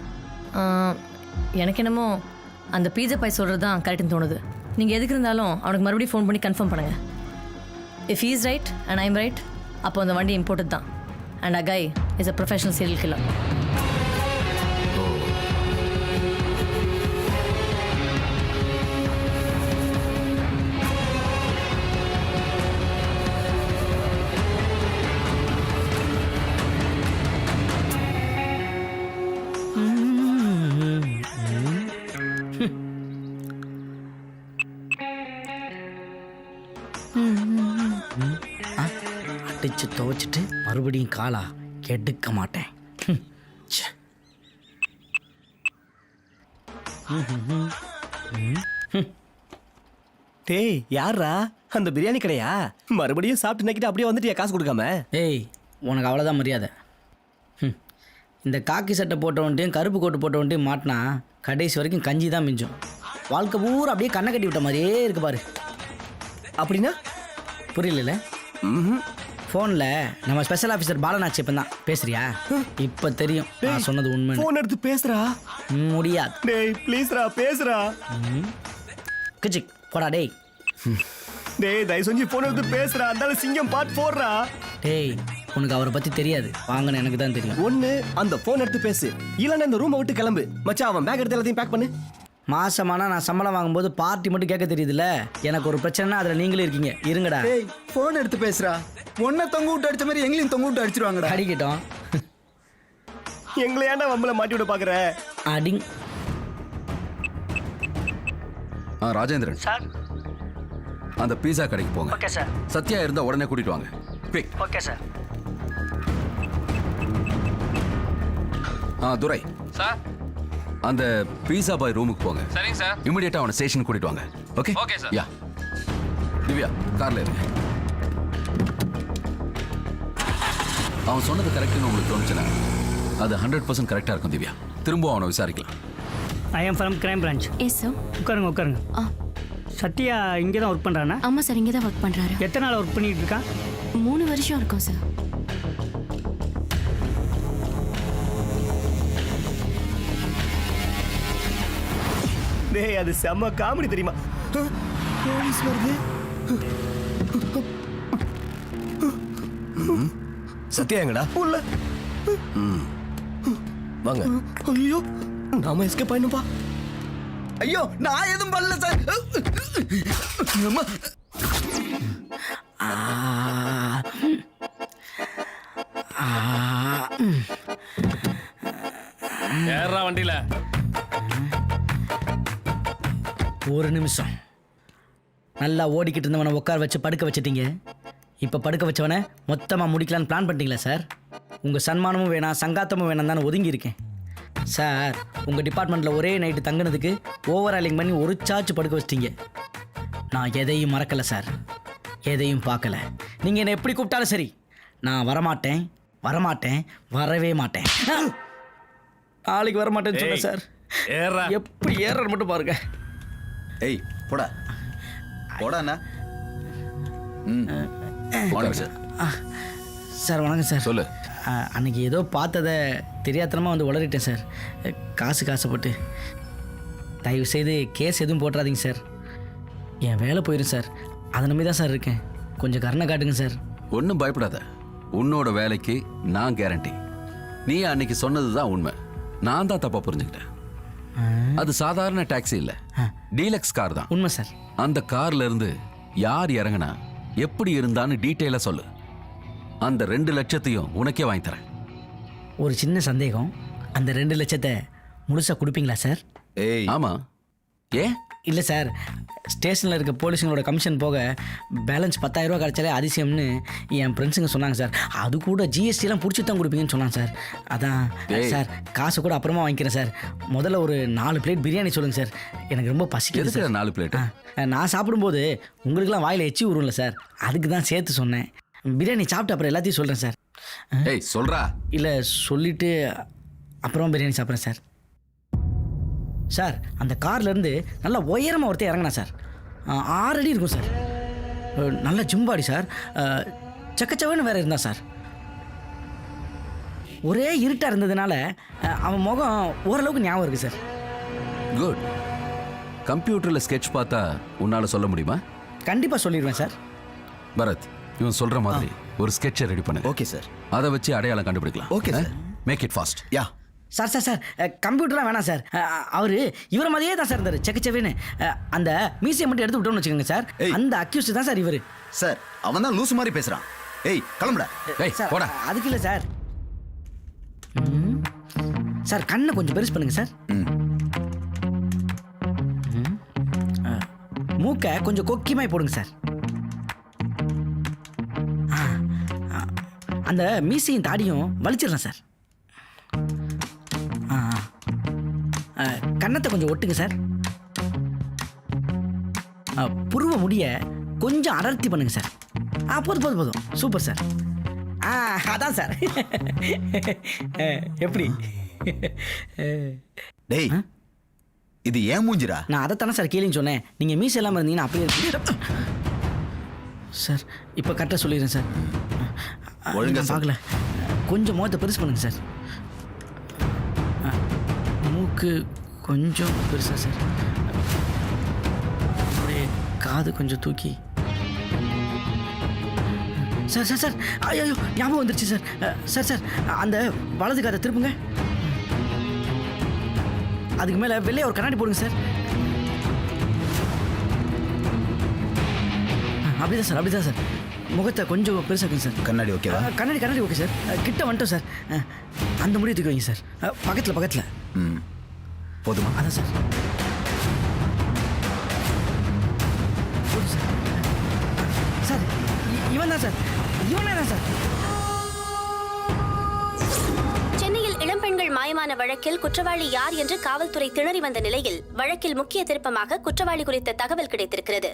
எனக்கு என்னமோ அந்த பீஸா பாய் சொல்கிறது தான் கரெக்டுன்னு தோணுது. நீங்கள் எதுக்கு இருந்தாலும் அவனுக்கு மறுபடியும் ஃபோன் பண்ணி கன்ஃபார்ம் பண்ணுங்கள். If he is right and I am right, அப்போ அந்த வண்டி இம்போர்ட்டட் தான். And a guy is a professional serial killer. அடிச்சு துவைச்சிட்டு மறுபடியும் காலா எடுக்க மாட்டேன். டேய், யாரா அந்த பிரியாணி கடையா? மறுபடியும் சாப்பிட்டு நக்கிட்டு அப்படியே வந்துட்டியா காசு கொடுக்காம? ஏய், உனக்கு அவ்வளோதான் மரியாதை. இந்த காக்கி சட்டை போட்டவன்ட்டையும் கருப்பு கோட்டு போட்டவன்ட்டையும் மாட்டினா கடைசி வரைக்கும் கஞ்சி தான் மிஞ்சும். வாழ்க்கை பூரா அப்படியே கண்ணை கட்டி விட்ட மாதிரியே இருக்கு பாரு. அப்படின்னா புரியல. ஃபோனில் நம்ம ஸ்பெஷல் ஆஃபீஸர் பாலநாச்சி இப்போ தான் பேசுறியா? இப்போ தெரியும் நான் சொன்னது உண்மை. ஃபோன் எடுத்து பேசுறா. முடியாது. டேய் ப்ளீஸ்ரா, பேசுறா. கிச்சிக் போடா டேய். டேய் தயவு செஞ்சு ஃபோன் எடுத்து பேசுறா. அந்தால சிங்கம் பாட் போடுறா. டேய், உனக்கு அவரை பற்றி தெரியாது. வாங்கன்னு எனக்கு தான் தெரியும். ஒன்று அந்த ஃபோன் எடுத்து பேசு, இல்லைன்னா இந்த ரூமை விட்டு கிளம்பு. மச்சான், அவன் பேக் எடுத்து எல்லாத்தையும் பேக் பண்ணு. மாசமானா நான் சம்பளம் வாங்கும்போது பார்ட்டி மட்டும் கேட்க தெரியுதுல்ல. எனக்கு ஒரு பிரச்சனைனா அதில் நீங்களே இருக்கீங்க. இருங்கடா. டேய், ஃபோன் எடுத்து பேசுறா. ஒன்றை தொங்க விட்டு அடிச்ச மாதிரி எங்களையும் தொங்க விட்டு அடிச்சிருவாங்கடா. அடிக்கிட்டோம். எங்களை ஏன்டா வம்பல மாட்டி விட பார்க்குற? அடிங். ராஜேந்திரன் சார், அந்த பீஸா கடைக்கு போங்க. Okay sir. சத்யா இருந்தா உடனே கூட்டிட்டு வாங்க. Quick. Okay sir. Durai sir, அந்த பீஸா பாய் ரூமுக்கு போங்க. சரிங்க சார். இமிடியேட்டா அவனை ஸ்டேஷன் கூட்டிட்டு வாங்க. Okay okay sir. Yeah, Divya கார்ல இருங்க. அவன் சொன்னது கரெக்ட்னு உங்களுக்கு தோணுச்சுன்னா அது 100% கரெக்டா இருக்கும் திவ்யா. திரும்ப அவனை விசாரிக்கலாம். I am from crime branch. Yes sir. உட்காருங்க உட்காருங்க. சத்யா இங்கே தான் ஒர்க் பண்ணுறானா? ஆமாம் சார், இங்கே தான் ஒர்க் பண்ணுறாரு. எத்தனை நாள் ஒர்க் பண்ணிட்டு இருக்கான்? 3 வருஷம் இருக்கும் சார். டேய், அது செம்ம காமெடி தெரியுமா? போலீஸ் வருது. சத்யா எங்கடா? உள்ள வாங்க. ஐயோ, நாம எஸ்கேப் ஆயிடும்பா. ஐயோ, நான் எதுவும் பண்ணல சார். ஏறா வண்டியில. ஒரு நிமிஷம். நல்லா ஓடிக்கிட்டு இருந்தவனை உட்கார வச்சு படுக்க வச்சிட்டீங்க. இப்போ படுக்க வச்சவனை மொத்தமாக முடிக்கலான்னு பிளான் பண்ணிட்டீங்களா சார்? உங்கள் சன்மானமும் வேணாம், சங்காத்தமும் வேணாம் தானே ஒதுங்கி இருக்கேன். சார் உங்கள் டிபார்ட்மெண்ட்டில் ஒரே நைட்டு தங்கினதுக்கு ஓவராலிங் பண்ணி ஒரு சார்ஜ் படுக்க வச்சிட்டீங்க. நான் எதையும் மறக்கலை சார், எதையும் பார்க்கல. நீங்கள் என்னை எப்படி கூப்பிட்டாலும் சரி, நான் வரமாட்டேன், வரவே மாட்டேன். நாளைக்கு வரமாட்டேன்னு சொன்னேன் சார். எப்படி ஏறன்னு மட்டும் பாருங்க. ஏய் போடா போடாண்ணா. வணக்கம் சார். சார் வணக்கம் சார். சொல்லு. அன்னைக்கு ஏதோ பார்த்ததை தெரியாதனமாக வந்து உளறிட்டேன் சார். காசுப்பட்டு தயவு செய்து கேஸ் எதுவும் போட்டுறாதீங்க சார். என் வேலை போயிடும் சார். அதை நம்பி தான் சார் இருக்கேன். கொஞ்சம் கருணை காட்டுங்க சார். ஒன்றும் பயப்படாத, உன்னோட வேலைக்கு நான் கேரண்டி. நீ அன்னைக்கு சொன்னது தான் உண்மை. நான் தான் தப்பா புரிஞ்சுக்கிட்டேன். அது சாதாரண டாக்ஸி இல்லை, டீலக்ஸ் கார் தான். உண்மை சார். அந்த கார்ல இருந்து யார் இறங்கினா எப்படி இருந்தான்னு டீட்டெயிலாக சொல்லு. அந்த 2 லட்சத்தையும் உனக்கே வாங்கி தரேன். ஒரு சின்ன சந்தேகம், அந்த 2 லட்சத்தை முழுசாக கொடுப்பீங்களா சார்? ஏய் ஆமா, ஏன்? இல்லை சார், ஸ்டேஷனில் இருக்க போலீஸுங்களோட கமிஷன் போக பேலன்ஸ் 10,000 ரூபா கிடச்சாலே அதிசயம்னு என் ஃப்ரெண்ட்ஸுங்க சொன்னாங்க சார். அது கூட ஜிஎஸ்டிலாம் பிடிச்சி தான் கொடுப்பீங்கன்னு சொன்னாங்க சார். அதான் சார், காசு கூட அப்புறமா வாங்கிக்கிறேன் சார். முதல்ல ஒரு 4 பிளேட் பிரியாணி சொல்லுங்கள் சார், எனக்கு ரொம்ப பசிக்குது சார். 4 பிளேட்? நான் சாப்பிடும்போது உங்களுக்குலாம் வாயில் எச்சி ஊறும்ல சார், அதுக்கு தான் சேர்த்து சொன்னேன். பிரியாணி சாப்பிட்டு அப்புறம் எல்லாத்தையும் சொல்கிறேன் சார். ஏய் சொல்கிறா. இல்லை சொல்லிவிட்டு அப்புறம் பிரியாணி சாப்பிட்றேன் சார். சார் அந்த கார்லேருந்து நல்லா உயரமாக ஒருத்தர் இறங்கினா சார். 6 அடி இருக்கும் சார். நல்ல ஜிம்பாடி சார். சக்கச்சவன்னு வேறு இருந்தான் சார். ஒரே இருட்டாக இருந்ததுனால அவன் முகம் ஓரளவுக்கு ஞாபகம் இருக்குது சார். குட். கம்ப்யூட்டரில் ஸ்கெட்ச் பார்த்தா உன்னால் சொல்ல முடியுமா? கண்டிப்பாக சொல்லிடுவேன் சார். பரத், இவன் சொல்கிற மாதிரி ஒரு ஸ்கெட்சை ரெடி பண்ணு. Okay sir. அதை வச்சு அடையாளம் கண்டுபிடிக்கலாம். Okay sir. Make it fast. Yeah sir. கம்ப்யூட்டர்லாம் வேணாம் சார். அவர் இவரை மாதிரியே தான் சார் இருந்தார், செக்கச்சவேன்னு. அந்த மியூசியம் மட்டும் எடுத்து விட்டோம்னு வச்சுக்கோங்க சார். அந்த அக்யூஸ்ட் தான் சார் இவர். சார் அவன் தான் லூசு மாதிரி பேசுகிறான். ஏய் கிளம்புடா. சார் போடா. அதுக்கு இல்லை சார். சார் கண்ணை கொஞ்சம் பெருசு பண்ணுங்க சார். மூக்கை கொஞ்சம் கொக்கியமாய் போடுங்க சார். அந்த மீசையும் தாடியும் வலிச்சிடலாம் சார். கன்னத்தை கொஞ்சம் ஒட்டுங்க சார். புருவ முடிய கொஞ்சம் அடர்த்தி பண்ணுங்க சார். போதும் சூப்பர் சார். அதான் சார். எப்படி? டேய் இது ஏன் மூஞ்சிரா? நான் அதைத்தானே சார் கேள்வின்னு சொன்னேன். நீங்கள் மீசை இல்லாமல் இருந்தீங்கன்னா அப்படியே சார். இப்போ கரெக்டாக சொல்லிடுறேன் சார். ஒழுங்கா பார்க்கல. கொஞ்சம் முகத்தை பெருசு பண்ணுங்க சார். மூக்கு கொஞ்சம் பெருசா சார். அப்படியே காது கொஞ்சம் தூக்கி. சார் ஐயோ ஞாபகம் வந்துருச்சு சார். சார் அந்த வலது காதை திருப்புங்க. அதுக்கு மேலே வெளியே ஒரு கண்ணாடி போடுங்க சார். அப்படிதான் சார். முகத்தை கொஞ்சம் பெருசாக்குங்க சார். கண்ணாடி ஓகேவா? கண்ணாடி ஓகே சார். கிட்ட வந்துட்டோம் சார். அந்த முடிவு தூக்கி வைங்க சார். பக்கத்தில். போதுமா? அதான் சார். போதும் சார். சார் இவன் தான் சார். சென்னையில் இளம்பெண்கள் மாயமான வழக்கில் குற்றவாளி யார் என்று காவல்துறை திணறி வந்த நிலையில் வழக்கில் முக்கிய திருப்பமாக குற்றவாளி குறித்த தகவல் கிடைத்திருக்கிறது.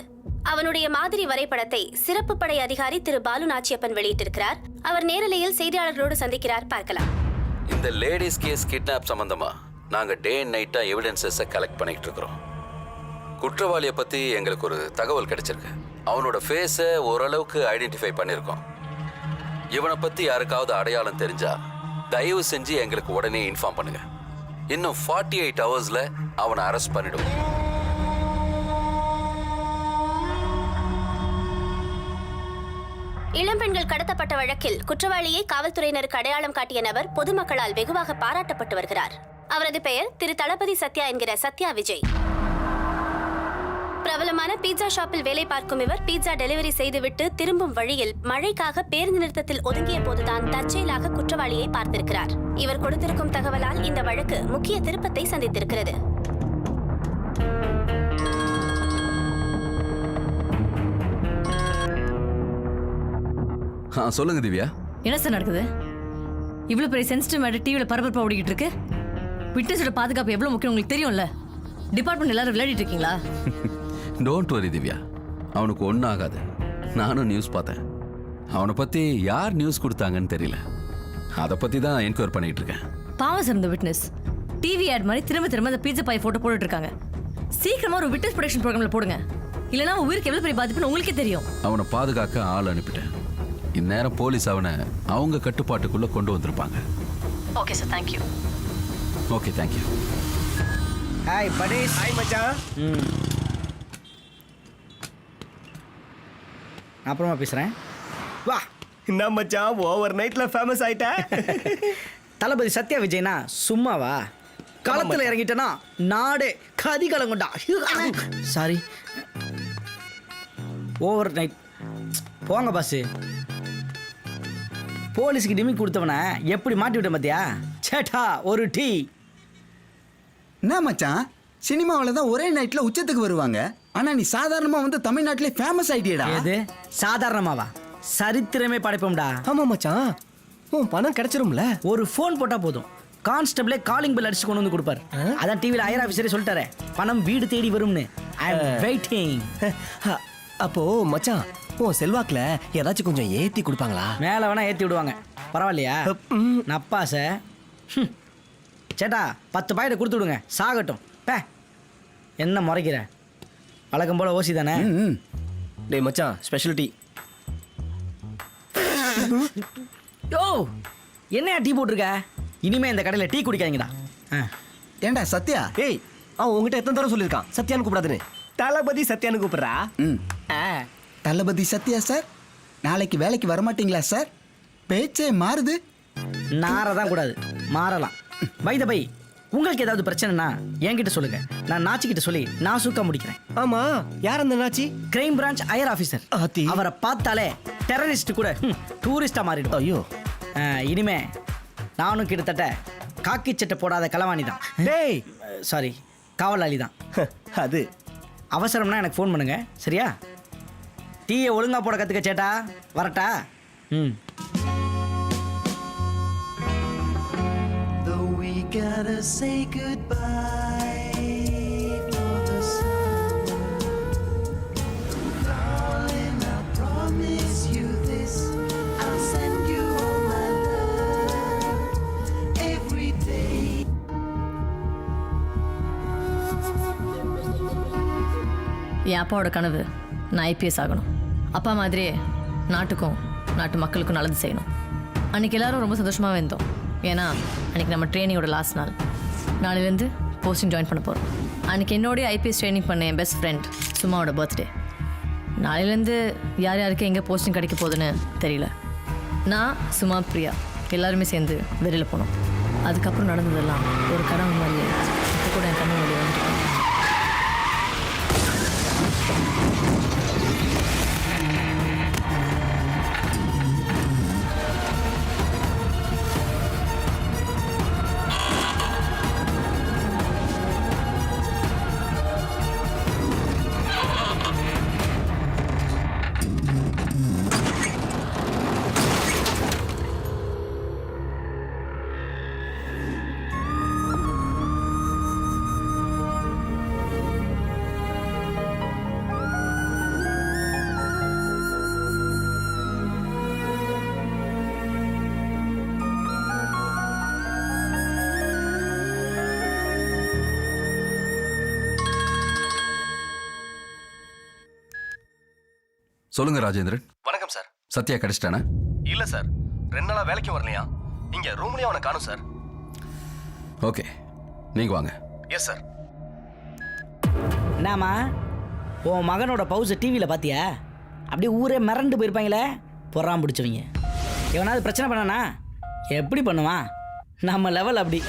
அவனுடைய மாதிரி வரைபடத்தை சிறப்பு படை அதிகாரி திரு பாலு நாச்சியப்பன் வெளியிட்டிருக்கிறார். அவர் நேரலையில் செய்தியாளர்களோடு சந்திக்கிறார். பார்க்கலாம். இந்த லேடிஸ் கேஸ் கிட்னாப் சம்பந்தமா நாங்க டே அண்ட் நைட்டா எவிடன்சஸை கலெக்ட் பண்ணிட்டு இருக்கிறோம். குற்றவாளியை பத்தி எங்களுக்கு ஒரு தகவல் கிடைச்சிருக்கு. அவனோட ஃபேஸை ஓரளவுக்கு ஐடென்டிஃபை பண்ணியிருக்கோம். இவனை பத்தி யாருக்காவது அடையாளம் தெரிஞ்சா தயவு செஞ்சு எங்களுக்கு உடனே இன்ஃபார்ம் பண்ணுங்க. இன்னும் 48 ஹவர்ஸ்ல அவனை அரெஸ்ட் பண்ணிடுவோம். இளம்பெண்கள் கடத்தப்பட்ட வழக்கில் குற்றவாளியை காவல்துறையினருக்கு அடையாளம் காட்டிய நபர் பொதுமக்களால் வெகுவாக பாராட்டப்பட்டு வருகிறார். அவரது பெயர் திரு தளபதி சத்யா என்கிற சத்யா விஜய். பிரபலமான பீட்சா ஷாப்பில் வேலை பார்க்கும் இவர் பீட்சா டெலிவரி செய்துவிட்டு திரும்பும் வழியில் மழைக்காக பேருந்து நிறுத்தத்தில் ஒதுங்கிய போதுதான் தற்செயலாக குற்றவாளியை பார்த்திருக்கிறார். இவர் கொடுத்திருக்கும் தகவலால் இந்த வழக்கு முக்கிய திருப்பத்தை சந்தித்திருக்கிறது. சொல்லுங்க திவ்யா. என்ன சார் நடக்குது? இவ்வளவு பெரிய சென்சிட்டிவ் மேட்டர் டிவியில் பரபரப்பாக ஓடிக்கிட்டு இருக்கு. விட்னஸோட பாதுகாப்பு எவ்வளவு முக்கியம் உங்களுக்கு தெரியும்ல. டிபார்ட்மெண்ட் எல்லாரும் விளையாடிட்டு இருக்கீங்களா? டோன்ட் வரி திவ்யா, அவனுக்கு ஒன்றும் ஆகாது. நானும் நியூஸ் பார்த்தேன். அவனை பற்றி யார் நியூஸ் கொடுத்தாங்கன்னு தெரியல. அதை பற்றி தான் என்கொயர் பண்ணிட்டு இருக்கேன். பாவம் சார் இந்த விட்னஸ். டிவி ஆட் மாதிரி திரும்ப திரும்ப அந்த பீட்சா பாய் போட்டோ போட்டுட்டு இருக்காங்க. சீக்கிரமா ஒரு விட்னஸ் ப்ரொடெக்ஷன் ப்ரோக்ராம்ல போடுங்க. இல்லைன்னா உயிருக்கு எவ்வளவு பெரிய பாதிப்புன்னு உங்களுக்கே தெரியும். அவனை பாதுகாக்க ஆள் அனுப்பிட்டேன். இந்நேரம் போலீஸ் அவனை அவங்க கட்டுப்பாட்டுக்குள்ளே கொண்டு வந்திருப்பாங்க. Okay sir, thank you. Okay, thank you. Hi படேஷ். ஹாய் மச்சான். நான் அப்புறமா பேசுகிறேன். வா. என்ன மச்சான் ஓவர் நைட்ல ஃபேமஸ் ஆயிட்ட? தளபதி சத்யா விஜய்னா சும்மாவா? களத்தில் இறங்கிட்டேன்னா நாடே கதி கலங்குண்டா. Sorry, overnight. போங்க பாஸ். போலீஸுக்கு டிமிக் கொடுத்தவன எப்படி மாட்டி விட்ட மத்தியா? சேட்டா ஒரு டீ. என்ன மச்சான், சினிமாவில் தான் ஒரே நைட்டில் உச்சத்துக்கு வருவாங்க. ஆனால் நீ சாதாரணமாக வந்து தமிழ்நாட்டிலே ஃபேமஸ் ஆகிட்டியடா. எது சாதாரணமாவா? சரித்திரமே படைப்போம்டா. ஆமா மச்சான், உன் பணம் கிடைச்சிரும்ல. ஒரு ஃபோன் போட்டால் போதும், கான்ஸ்டபிளே காலிங் பெல் அடிச்சு கொண்டு வந்து கொடுப்பார். அதான் டிவியில் ஐயர் ஆஃபீஸரே சொல்லிட்டாரே, பணம் வீடு தேடி வரும்னு. ஐ அம் வெயிட்டிங். அப்போ மச்சான், உன் செல்வாக்குல ஏதாச்சும் கொஞ்சம் ஏத்தி கொடுப்பாங்களா? மேலே வேணா ஏற்றி விடுவாங்க, பரவாயில்லையா? நப்பாச. சேட்டா 10 பாக்கெட்டை கொடுத்து விடுங்க, சாகட்டும். பே என்ன முறைக்கிற? வழக்கம் போல ஓசி தானே. டேய் மச்சான், ஸ்பெஷல் டீ. யோ என்னையா டீ போட்டிருக்க? இனிமே இந்த கடையில் டீ குடிக்காதீங்கடா. ஏண்டா சத்யா? ஏய், அவன் உங்ககிட்ட எத்தனை தடவை சொல்லியிருக்கான் சத்யான்னு கூப்பிடாதுன்னு? தளபதி சத்யான்னு கூப்பிடுறா. தளபதி சத்யா சார், நாளைக்கு வேலைக்கு வரமாட்டீங்களா சார்? பேச்சே மாறுது. நாரதான் கூடாது, மாறலாம். பை த பை, உங்களுக்கு ஏதாவது பிரச்சனைனா என்கிட்ட சொல்லுங்க, நான் நாச்சிக்கிட்ட சொல்லி நான் சுக்கா முடிக்கிறேன். ஆமா, யார் அந்த Nachi? Crime branch Iyer officer. அவரை பார்த்தாலே டெரரிஸ்ட் கூட டூரிஸ்டா மாறிடும். ஐயோ, இனிமே நானும் கிட்டத்தட்ட காக்கி சட்டை போடாத களவாணி தான். டேய் சாரி, காவலாளி தான். அது அவசரம்னா எனக்கு ஃபோன் பண்ணுங்க, சரியா? டீயை ஒழுங்கா போட கற்றுக்க சேட்டா. வரட்டா? ம். Gotta say goodbye for the summer. Darling, I promise you this. I'll send you all my love every day. என் அப்பாவோட கனவு நான் ஐபிஎஸ் ஆகணும். அப்பா மாதிரியே நாட்டுக்கும் நாட்டு மக்களுக்கும் நல்லது செய்யணும். அன்றைக்கி எல்லாரும் ரொம்ப சந்தோஷமாகவே இருந்தோம். ஏன்னா அன்றைக்கி நம்ம ட்ரைனிங்கோட லாஸ்ட் நாள். நாளையிலேருந்து போஸ்டிங் ஜாயின் பண்ண போகிறோம். அன்றைக்கி என்னோடய ஐபிஎஸ் ட்ரைனிங் பண்ண என் பெஸ்ட் ஃப்ரெண்ட் சுமாவோட பர்த்டே. நாளையிலேருந்து யார் யாருக்கு எங்கே போஸ்டிங் கிடைக்க போகுதுன்னு தெரியல. நான் சுமா பிரியா எல்லாருமே சேர்ந்து வெளியில் போனோம். அதுக்கப்புறம் நடந்ததெல்லாம் ஒரு கனவு மாதிரியே இப்போ கூட என் கண்ணு வழி வந்துட்டு. சொல்லுங்க ராஜேந்திரன். வணக்கம் சார். சத்யா கிடைச்சிட்டானா? இல்ல சார், 2 நாளா வேலைக்கு வரலையா. இங்க ரூம்லயே அவனை காணும் சார். ஓகே, நீங்க வாங்க. Yes sir. என்னம்மா, உன் மகனோட பவுஸை டிவியில் பார்த்தியா? அப்படியே ஊரே மிரண்டு போயிருப்பாங்களே பொறாம பிடிச்சவங்க. எவனாவது பிரச்சனை பண்ணானா எப்படி பண்ணுவான்? நம்ம லெவல் அப்படி.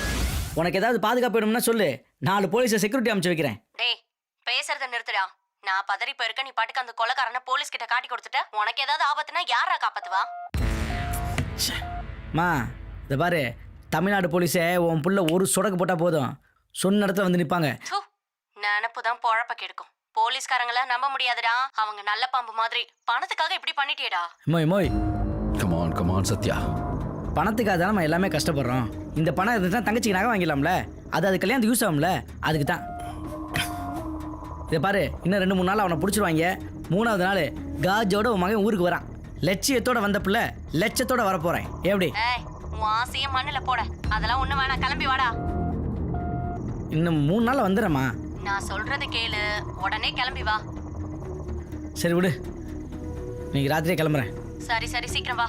உனக்கு ஏதாவது பாதுகாப்பு வேணும்னா சொல்லு, 4 போலீஸை செக்யூரிட்டி அமைச்சு வைக்கிறேன். டேய் பேசுறத நிறுத்துடா. நான் பதறி போயிருக்க, நீ பாட்டுக்கு அந்த கொலைக்காரனை போலீஸ் கிட்ட காட்டி கொடுத்துட்ட. உனக்கு ஏதாவது ஆபத்துனா யாரா காப்பாத்துவா? மா இதை பாரு, தமிழ்நாடு போலீஸே உன் புள்ள ஒரு சொடக்கு போட்டால் போதும், சொன்ன இடத்துல வந்து நிற்பாங்க. நினப்பு தான் பொழப்ப கெடுக்கும். போலீஸ்காரங்கள நம்ப முடியாதுடா. அவங்க நல்ல பாம்பு மாதிரி. பணத்துக்காக இப்படி பண்ணிட்டியடா. மோய் கமான் கமான் சத்யா. பணத்துக்காக தான் நம்ம எல்லாமே கஷ்டப்படுறோம். இந்த பணம் இருந்துச்சுன்னா தங்கச்சிக்கு நகை வாங்கிடலாம்ல, அது கல்யாணத்துக்கு யூஸ் ஆகும்ல, அதுக்கு தான். இதை பாரு, இன்னும் 2-3 நாள் அவனை பிடிச்சிருவாங்க. 3வது நாள் காஜோட உன் மகன் ஊருக்கு வரான். லட்சியத்தோட வந்த பிள்ளை லட்சத்தோட வரப்போறேன். எப்படி? உன் ஆசையை மண்ணில் போட, அதெல்லாம் ஒண்ணு வேணாம், கிளம்பி வாடா. இன்னும் 3 நாள் வந்துடுறேம்மா. நான் சொல்றதை கேளு, உடனே கிளம்பி வா. சரி விடு, இன்னைக்கு ராத்திரியே கிளம்புறேன். சரி சரி, சீக்கிரம் வா.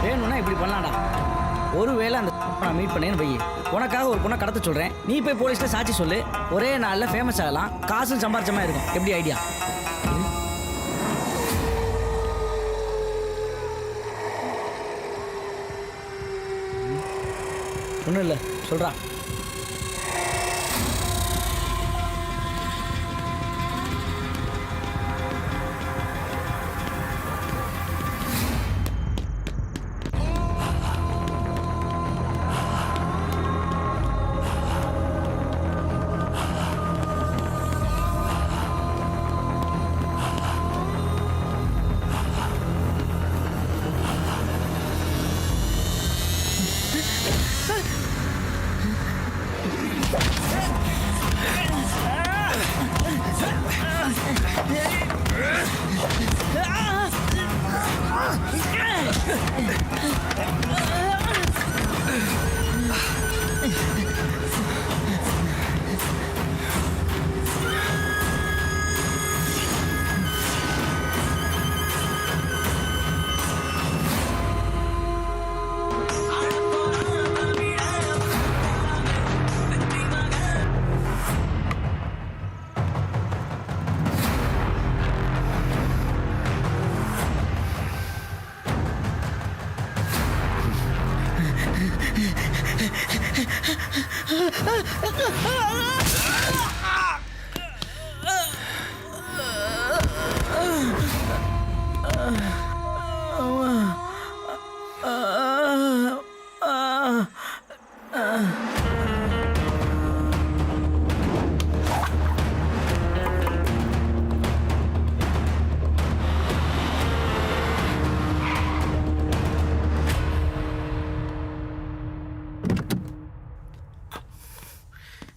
வேணும்னா இப்படி பண்ணலாம்டா. ஒருவேளை அந்த நான் மீட் பண்ணேன்னு வை, உனக்காக ஒரு பொண்ணை கடத்த சொல்கிறேன், நீ போய் போலீஸில் சாட்சி சொல்லு, ஒரே நாளில் ஃபேமஸ் ஆகலாம், காசும் சம்பாரிச்சமாக இருக்கும். எப்படி ஐடியா? ஒன்றும் இல்லை, சொல்கிறா.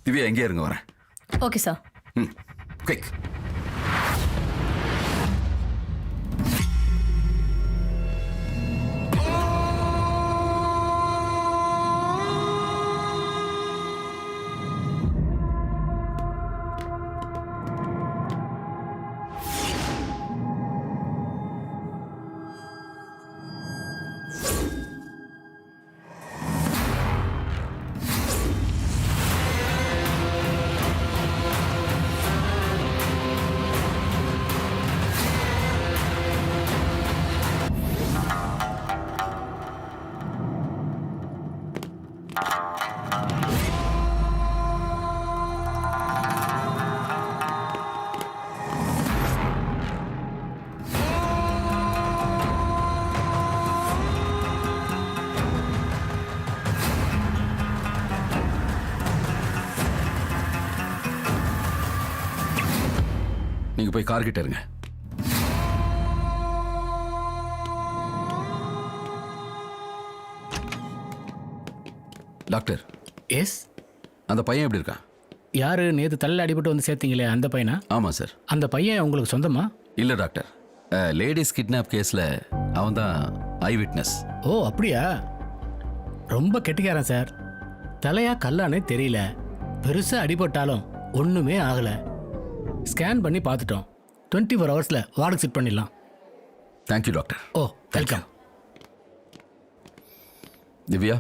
திவ்யா, எங்கே இருங்க, வரேன். Okay sir. குயிக். நீங்க போய் கார் கிட்ட இருங்க. டாக்டர். எஸ். அந்த பையன் எப்படி இருக்கான்? யாரு நேற்று தலையில் அடிபட்டு வந்து சேர்த்தீங்களே அந்த பையனா? ஆமாம் சார். அந்த பையன் உங்களுக்கு சொந்தமா? இல்லை டாக்டர், லேடிஸ் கிட்னாப் கேஸில் அவன் தான் ஐ விட்னஸ். ஓ அப்படியா? ரொம்ப கெட்டிக்காரன் சார். தலையா கல்லானே தெரியல, பெருசாக அடிபட்டாலும் ஒன்றுமே ஆகலை. ஸ்கேன் பண்ணி பார்த்துட்டோம். 24 ஹவர்ஸில் வார்டுக்கு செட் பண்ணிடலாம். Thank you doctor. Oh welcome. Divya.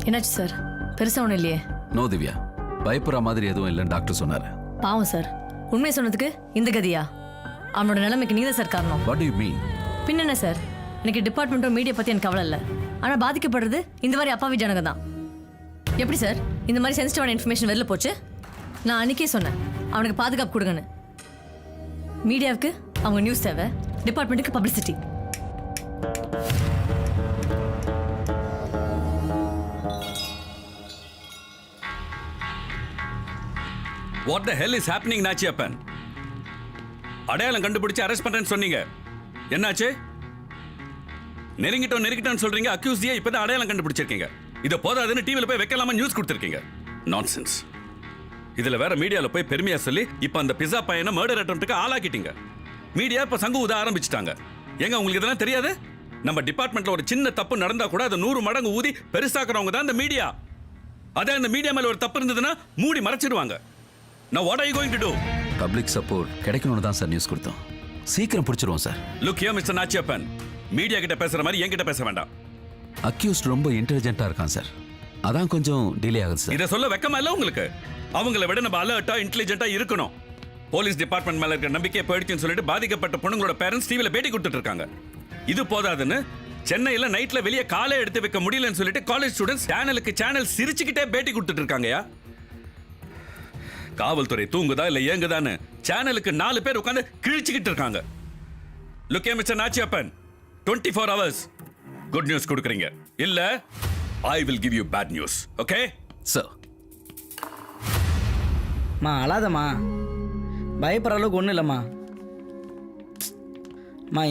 என்னாச்சு சார்? பெருசாக ஒன்றும் இல்லையே. நோ திவ்யா, பயப்படுற மாதிரி எதுவும் இல்லைன்னு டாக்டர் சொன்னார். பாவம் சார், உண்மையை சொன்னதுக்கு இந்த கதியா? அவனோட நிலைமைக்கு நீங்க சார் காரணம். What to you mean? பின்ன என்ன சார், எனக்கு டிபார்ட்மெண்ட்டோ மீடியா பற்றி எனக்கு கவலை இல்லை. ஆனால் பாதிக்கப்படுறது இந்த மாதிரி அப்பாவி ஜனங்க தான். எப்படி சார் இந்த மாதிரி சென்சிட்டிவான இன்ஃபர்மேஷன் வெளில போச்சு? நான் அன்றைக்கே சொன்னேன் அவனுக்கு பாதுகாப்பு கொடுங்கன்னு. மீடியாவுக்கு அவங்க நியூஸ் தேவை, டிபார்ட்மெண்ட்டுக்கு publicity. What the hell is happening Nachiyappan? அடையாளம் கண்டுபிடிச்சு அரெஸ்ட் பண்றேன்னு சொன்னீங்க, என்னாச்சு? நெருங்கிட்டோம் சொல்றீங்க, அக்யூஸ்டியா இப்பதான் அடையாளம் கண்டுபிடிச்சிருக்கீங்க. இதை போதாதுன்னு டிவியில் போய் வைக்கலாமா நியூஸ் கொடுத்துருக்கீங்க. நான்சென்ஸ். இதுல வேற மீடியால போய் பெருமையா சொல்லி இப்ப அந்த பிஸா பையனை மர்டர் அட்டெம்ப்ட்டுக்கு ஆளாக்கிட்டீங்க. மீடியா இப்ப சங்கு ஊத ஆரம்பிச்சிட்டாங்க. எங்க உங்களுக்கு இதெல்லாம் தெரியாது? நம்ம டிபார்ட்மெண்ட்ல ஒரு சின்ன தப்பு நடந்தா கூட அதை 100 மடங்கு ஊதி பெருசாக்குறவங்க தான் இந்த மீடியா. அதே இந்த மீடியா மேல ஒரு தப்பு இருந்ததுன்னா மூடி மறைச்சிடுவாங்க. Now what are you going to do? Public support கிடைக்கணும்னு தான் சார் நியூஸ் கொடுத்தோம். சீக்கிரம் பிடிச்சிருவோம் sir. Look here, Mr. Nachiyappan. Media கிட்ட பேசுற மாதிரி என்கிட்ட பேச வேண்டாம். அக்யூஸ்ட் ரொம்ப இன்டெலிஜென்ட்டா இருக்கான் சார். அதான் கொஞ்சம் டிலே ஆகுது சார். இதை சொல்ல வெக்கமா இல்ல உங்களுக்கு? அவங்கள விட நம்ம அலர்ட்டா இன்டெலிஜென்ட்டா இருக்கணும். போலீஸ் டிபார்ட்மெண்ட் மேல இருக்க நம்பிக்கையை போயிடுச்சுன்னு சொல்லிட்டு பாதிக்கப்பட்ட பொண்ணுங்களோட பேரண்ட்ஸ் டிவில பேட்டி கொடுத்துட்டு இருக்காங்க. இது போதாதுன்னு சென்னையில நைட்ல வெளியே காலை எடுத்து வைக்க முடியலன்னு சொல்லிட்டு காலேஜ் ஸ்டூடெண்ட்ஸ் சேனல் சிரிச்சுக்கிட்டே பேட்டி கொடுத்துட்டு இருக்காங்கயா. காவல்துறை தூங்குதா இல்ல ஏங்குதான்னு சேனலுக்கு 4 பேர் உட்கார்ந்து கிழிச்சுக்கிட்டு இருக்காங்க. Look here mister Nachiyappan, 24 hours good news கொடுக்குறீங்க, இல்ல I will give you bad news. Okay sir? மா அழாதம்மா, பயப்படுற அளவுக்கு ஒன்றும் இல்லைம்மா.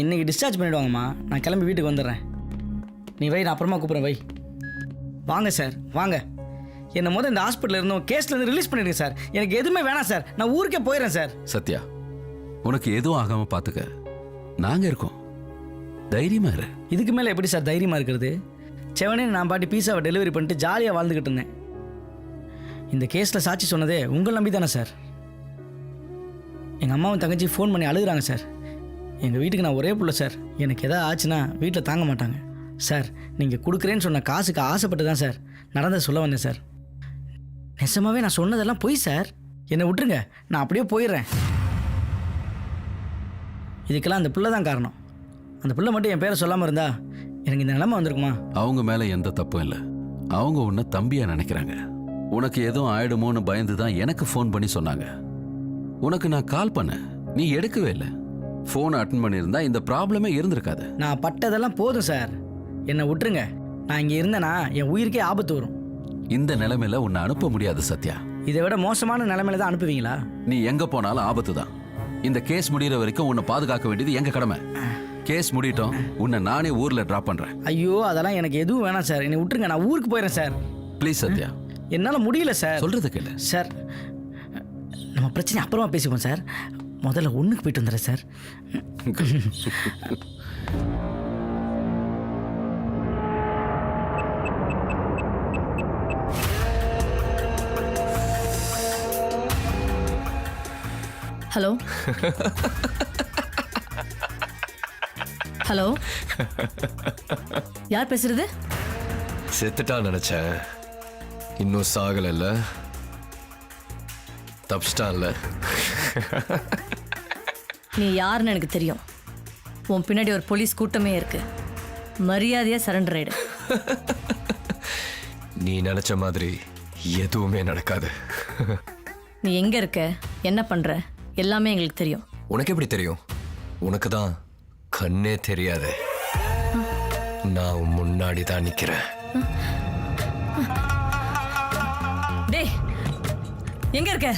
இன்னைக்கு டிஸ்சார்ஜ் பண்ணிவிடுவாங்கம்மா. நான் கிளம்பி வீட்டுக்கு வந்துடுறேன். நீ வை, நான் அப்புறமா கூப்பிட்றேன். வை. வாங்க சார், வாங்க. என்னை இந்த ஹாஸ்பிட்டலில் இருந்தோம் கேஸ்லேருந்து ரிலீஸ் பண்ணிடுங்க சார். எனக்கு எதுவுமே வேணாம் சார். நான் ஊருக்கே போயிடுறேன் சார். சத்யா, உனக்கு எதுவும் ஆகாம பார்த்துக்க, நாங்கள் இருக்கோம். தைரியமா இரு. இதுக்கு மேலே எப்படி சார் தைரியமாக இருக்கிறது? செவனே நான் பாட்டி பீஸாவை டெலிவரி பண்ணிட்டு ஜாலியாக வாழ்ந்துக்கிட்டு இருந்தேன். இந்த கேஸில் சாட்சி சொன்னதே உங்கள் நம்பி தானே சார்? எங்கள் அம்மாவும் தங்கச்சி ஃபோன் பண்ணி அழுகுறாங்க சார். எங்கள் வீட்டுக்கு நான் ஒரே புள்ள சார். எனக்கு எதாவது ஆச்சுன்னா வீட்டில் தாங்க மாட்டாங்க சார். நீங்கள் கொடுக்குறேன்னு சொன்ன காசுக்கு ஆசைப்பட்டு தான் சார் நடந்ததை சொல்ல வந்தேன் சார். நெசமாவே நான் சொன்னதெல்லாம் பொய் சார். என்னை விட்டுருங்க, நான் அப்படியே போயிடுறேன். இதுக்கெல்லாம் அந்த பிள்ளை தான் காரணம். அந்த பிள்ளை மட்டும் என் பேரை சொல்லாமல் இருந்தா எனக்கு இந்த நிலைமை வந்திருக்குமா? அவங்க மேலே எந்த தப்பும் இல்லை. அவங்க உன்னை தம்பியா நினைக்கிறாங்க. உனக்கு எதுவும் ஆயிடுமோன்னு பயந்து தான் எனக்கு ஃபோன் பண்ணி சொன்னாங்க. உனக்கு நான் கால் பண்ணேன், நீ எடுக்கவே இல்லை. ஃபோனை அட்டன் பண்ணியிருந்தா இந்த ப்ராப்ளமே இருந்திருக்காது. நான் பட்டதெல்லாம் போதும் சார், என்னை விட்டுருங்க. நான் இங்கே இருந்தேன்னா என் உயிருக்கே ஆபத்து வரும். இந்த நிலைமையில உன்னை அனுப்ப முடியாது சத்யா. இதை விட மோசமான நிலைமையில தான் அனுப்புவீங்களா? நீ எங்க போனாலும் ஆபத்து தான். இந்த கேஸ் முடிகிற வரைக்கும் உன்னை பாதுகாக்க வேண்டியது எங்க கடமை. கேஸ் முடியட்டும், உன்னை நானே ஊர்ல டிராப் பண்றேன். ஐயோ, அதெல்லாம் எனக்கு எதுவும் வேணாம் சார். என்னை விட்டுருங்க, நான் ஊருக்கு போயிடுறேன் சார். ப்ளீஸ் சத்யா. என்னால் முடியல சார். சொல்றது கேளு சார். நம்ம பிரச்சனை அப்புறமா பேசிப்போம் சார். முதல்ல ஒன்றுக்கு போயிட்டு வந்துடுறேன் சார். ஹலோ ஹலோ, யார் பேசுறது? செத்துட்டா நினைச்சேன், இன்னும் சாகல. தப்ஸ்டான்ல. நீ யாருன்னு எனக்கு தெரியும். உன் பின்னாடி ஒரு போலீஸ் கூட்டமே இருக்கு. மரியாதையா சரண்டர் ஆயிடு. நீ நினைச்ச மாதிரி எதுவுமே நடக்காது. நீ எங்க இருக்க, என்ன பண்ற, எல்லாமே எங்களுக்கு தெரியும். உனக்கு எப்படி தெரியும்? உனக்கு தான் கண்ணே தெரியாது. நான் உன் முன்னாடி தான் நிக்கிறேன். டேய், எங்க இருக்க?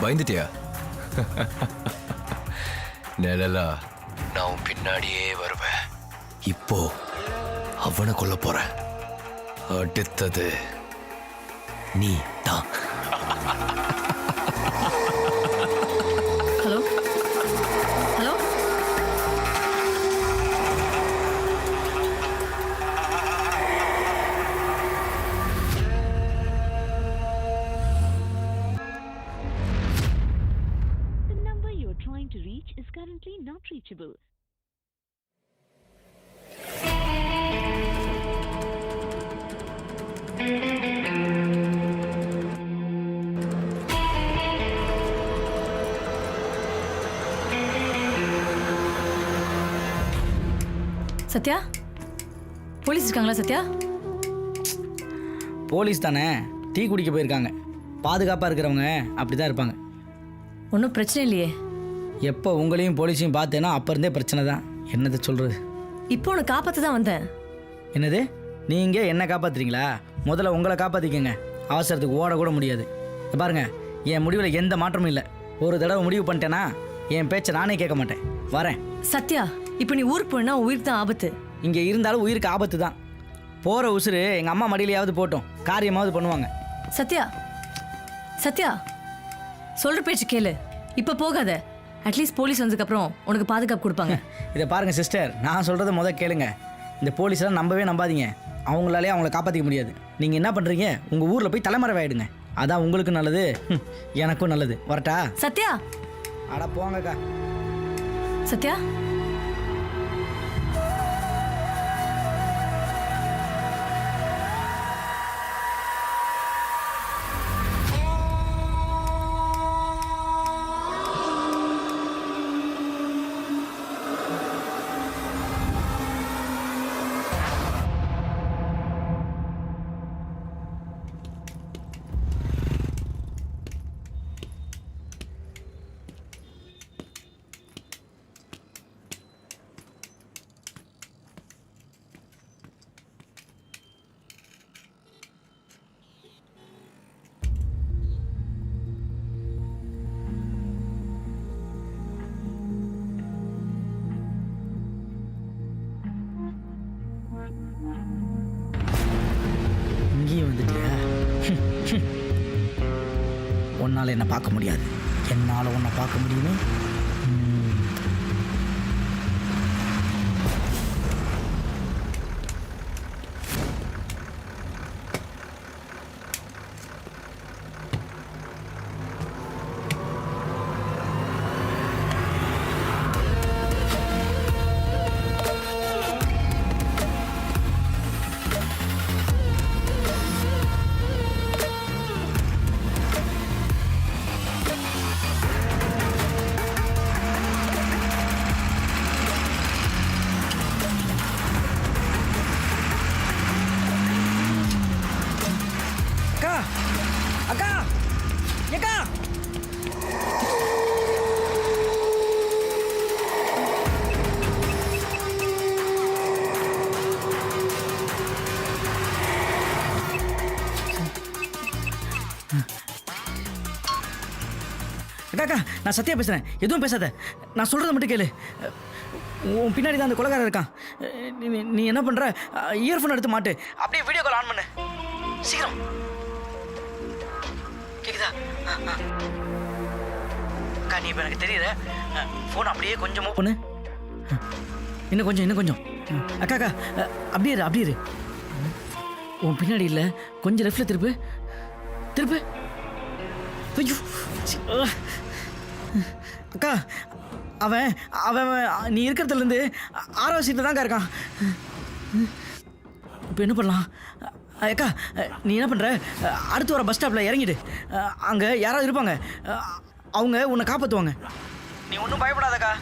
பயந்துட்டியா? நிழலா நான் உன் பின்னாடியே வருவேன். இப்போ அவனை கொல்ல போறேன். அடுத்தது நீ தான். Hello hello, The number you are trying to reach is currently not reachable. Sathya police இருக்காங்களா சத்யா? போலீஸ் தானே, டீ குடிக்க போயிருக்காங்க. பாதுகாப்பாக இருக்கிறவங்க அப்படி தான் இருப்பாங்க. ஒன்றும் பிரச்சனை இல்லையே. எப்போ உங்களையும் போலீஸையும் பார்த்தேன்னா அப்போ இருந்தே பிரச்சனை தான். என்னது சொல்கிறது? இப்போ உன்னை காப்பாற்ற தான் வந்தேன். என்னது, நீங்கள் என்ன காப்பாற்றுறீங்களா? முதல்ல உங்களை காப்பாற்றிக்கங்க. அவசரத்துக்கு ஓட கூட முடியாது. இங்க பாருங்க, என் முடிவில் எந்த மாற்றமும் இல்லை. ஒரு தடவை முடிவு பண்ணிட்டேன்னா என் பேச்சை நானே கேட்க மாட்டேன். வரேன். சத்யா, இப்போ நீ ஊருக்கு போனா உயிருக்கு தான் ஆபத்து. இங்கே இருந்தாலும் உயிருக்கு ஆபத்து தான். போகிற உசுறு எங்கள் அம்மா மடியிலையாவது போட்டோம், காரியமாவது பண்ணுவாங்க. சத்யா சத்யா சொல்ற பேச்சு கேளு. இப்போ போகாத. அட்லீஸ்ட் போலீஸ் வந்ததுக்கப்புறம் உனக்கு பாதுகாப்பு கொடுப்பாங்க. இதை பாருங்கள் சிஸ்டர், நான் சொல்கிறத முதல் கேளுங்க. இந்த போலீஸ்லாம் நம்பவே நம்பாதீங்க. அவங்களாலே அவங்கள காப்பாற்றிக்க முடியாது. நீங்கள் என்ன பண்ணுறீங்க, உங்கள் ஊரில் போய் தலைமறைவாயிடுங்க. அதான் உங்களுக்கு நல்லது, எனக்கும் நல்லது. வரட்டா? சத்யா. அட போங்கக்கா. சத்யா இங்கேயும் வந்துட்டியா? உன்னால் என்னை பார்க்க முடியாது, என்னால் உன்னை பார்க்க முடியுமே. அக்கா, அக்கா, அக்கா, நான் சத்யா பேசுகிறேன். எதுவும் பேசாத, நான் சொல்கிறத மட்டும் கேளு. உன் பின்னாடி தான் அந்த கொலைகாரன் இருக்கான். நீ என்ன பண்ணுற, இயர்ஃபோன் எடுத்து மாட்டு, அப்படியே வீடியோ கால் ஆன் பண்ணு, சீக்கிரம். கேக்குதா? அக்கா, நீ இப்போ எனக்கு தெரியல. ஃபோன் அப்படியே கொஞ்சம் மூவ் பண்ணு. இன்னும் கொஞ்சம். அக்கா, அப்படியே இரு. உன் பின்னாடி இல்லை, கொஞ்சம் லெஃப்டில் திருப்பு. ஐயோ, அக்கா, அவன் நீ இருக்கிறதுலேருந்து 6வது சீட்டில் தான்க்கா இருக்கான். இப்போ என்ன பண்ணலாம்? அக்கா, நீ என்ன பண்ணுற, அடுத்து வர பஸ் ஸ்டாப்பில் இறங்கிடு. அங்கே யாராவது இருப்பாங்க, அவங்க உன்னை காப்பாற்றுவாங்க. நீ ஒன்றும் பயப்படாதக்கா.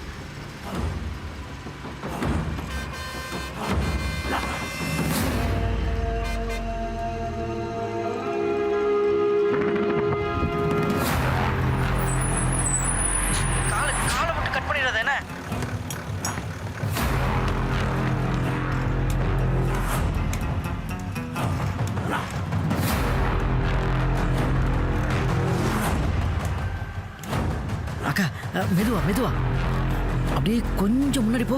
காலை மட்டும் கட் பண்ணிடாத என்ன? அக்கா, மெதுவா அப்படியே கொஞ்சம் முன்னாடி போ.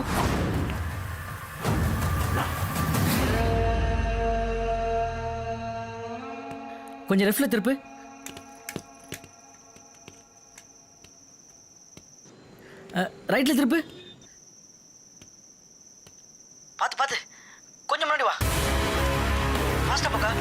கொஞ்சம் லெஃப்ட்ல திருப்பு. ரைட்ல திருப்பு. பார்த்து கொஞ்சம் முன்னாடி வா. ஃபாஸ்டா போக்கா.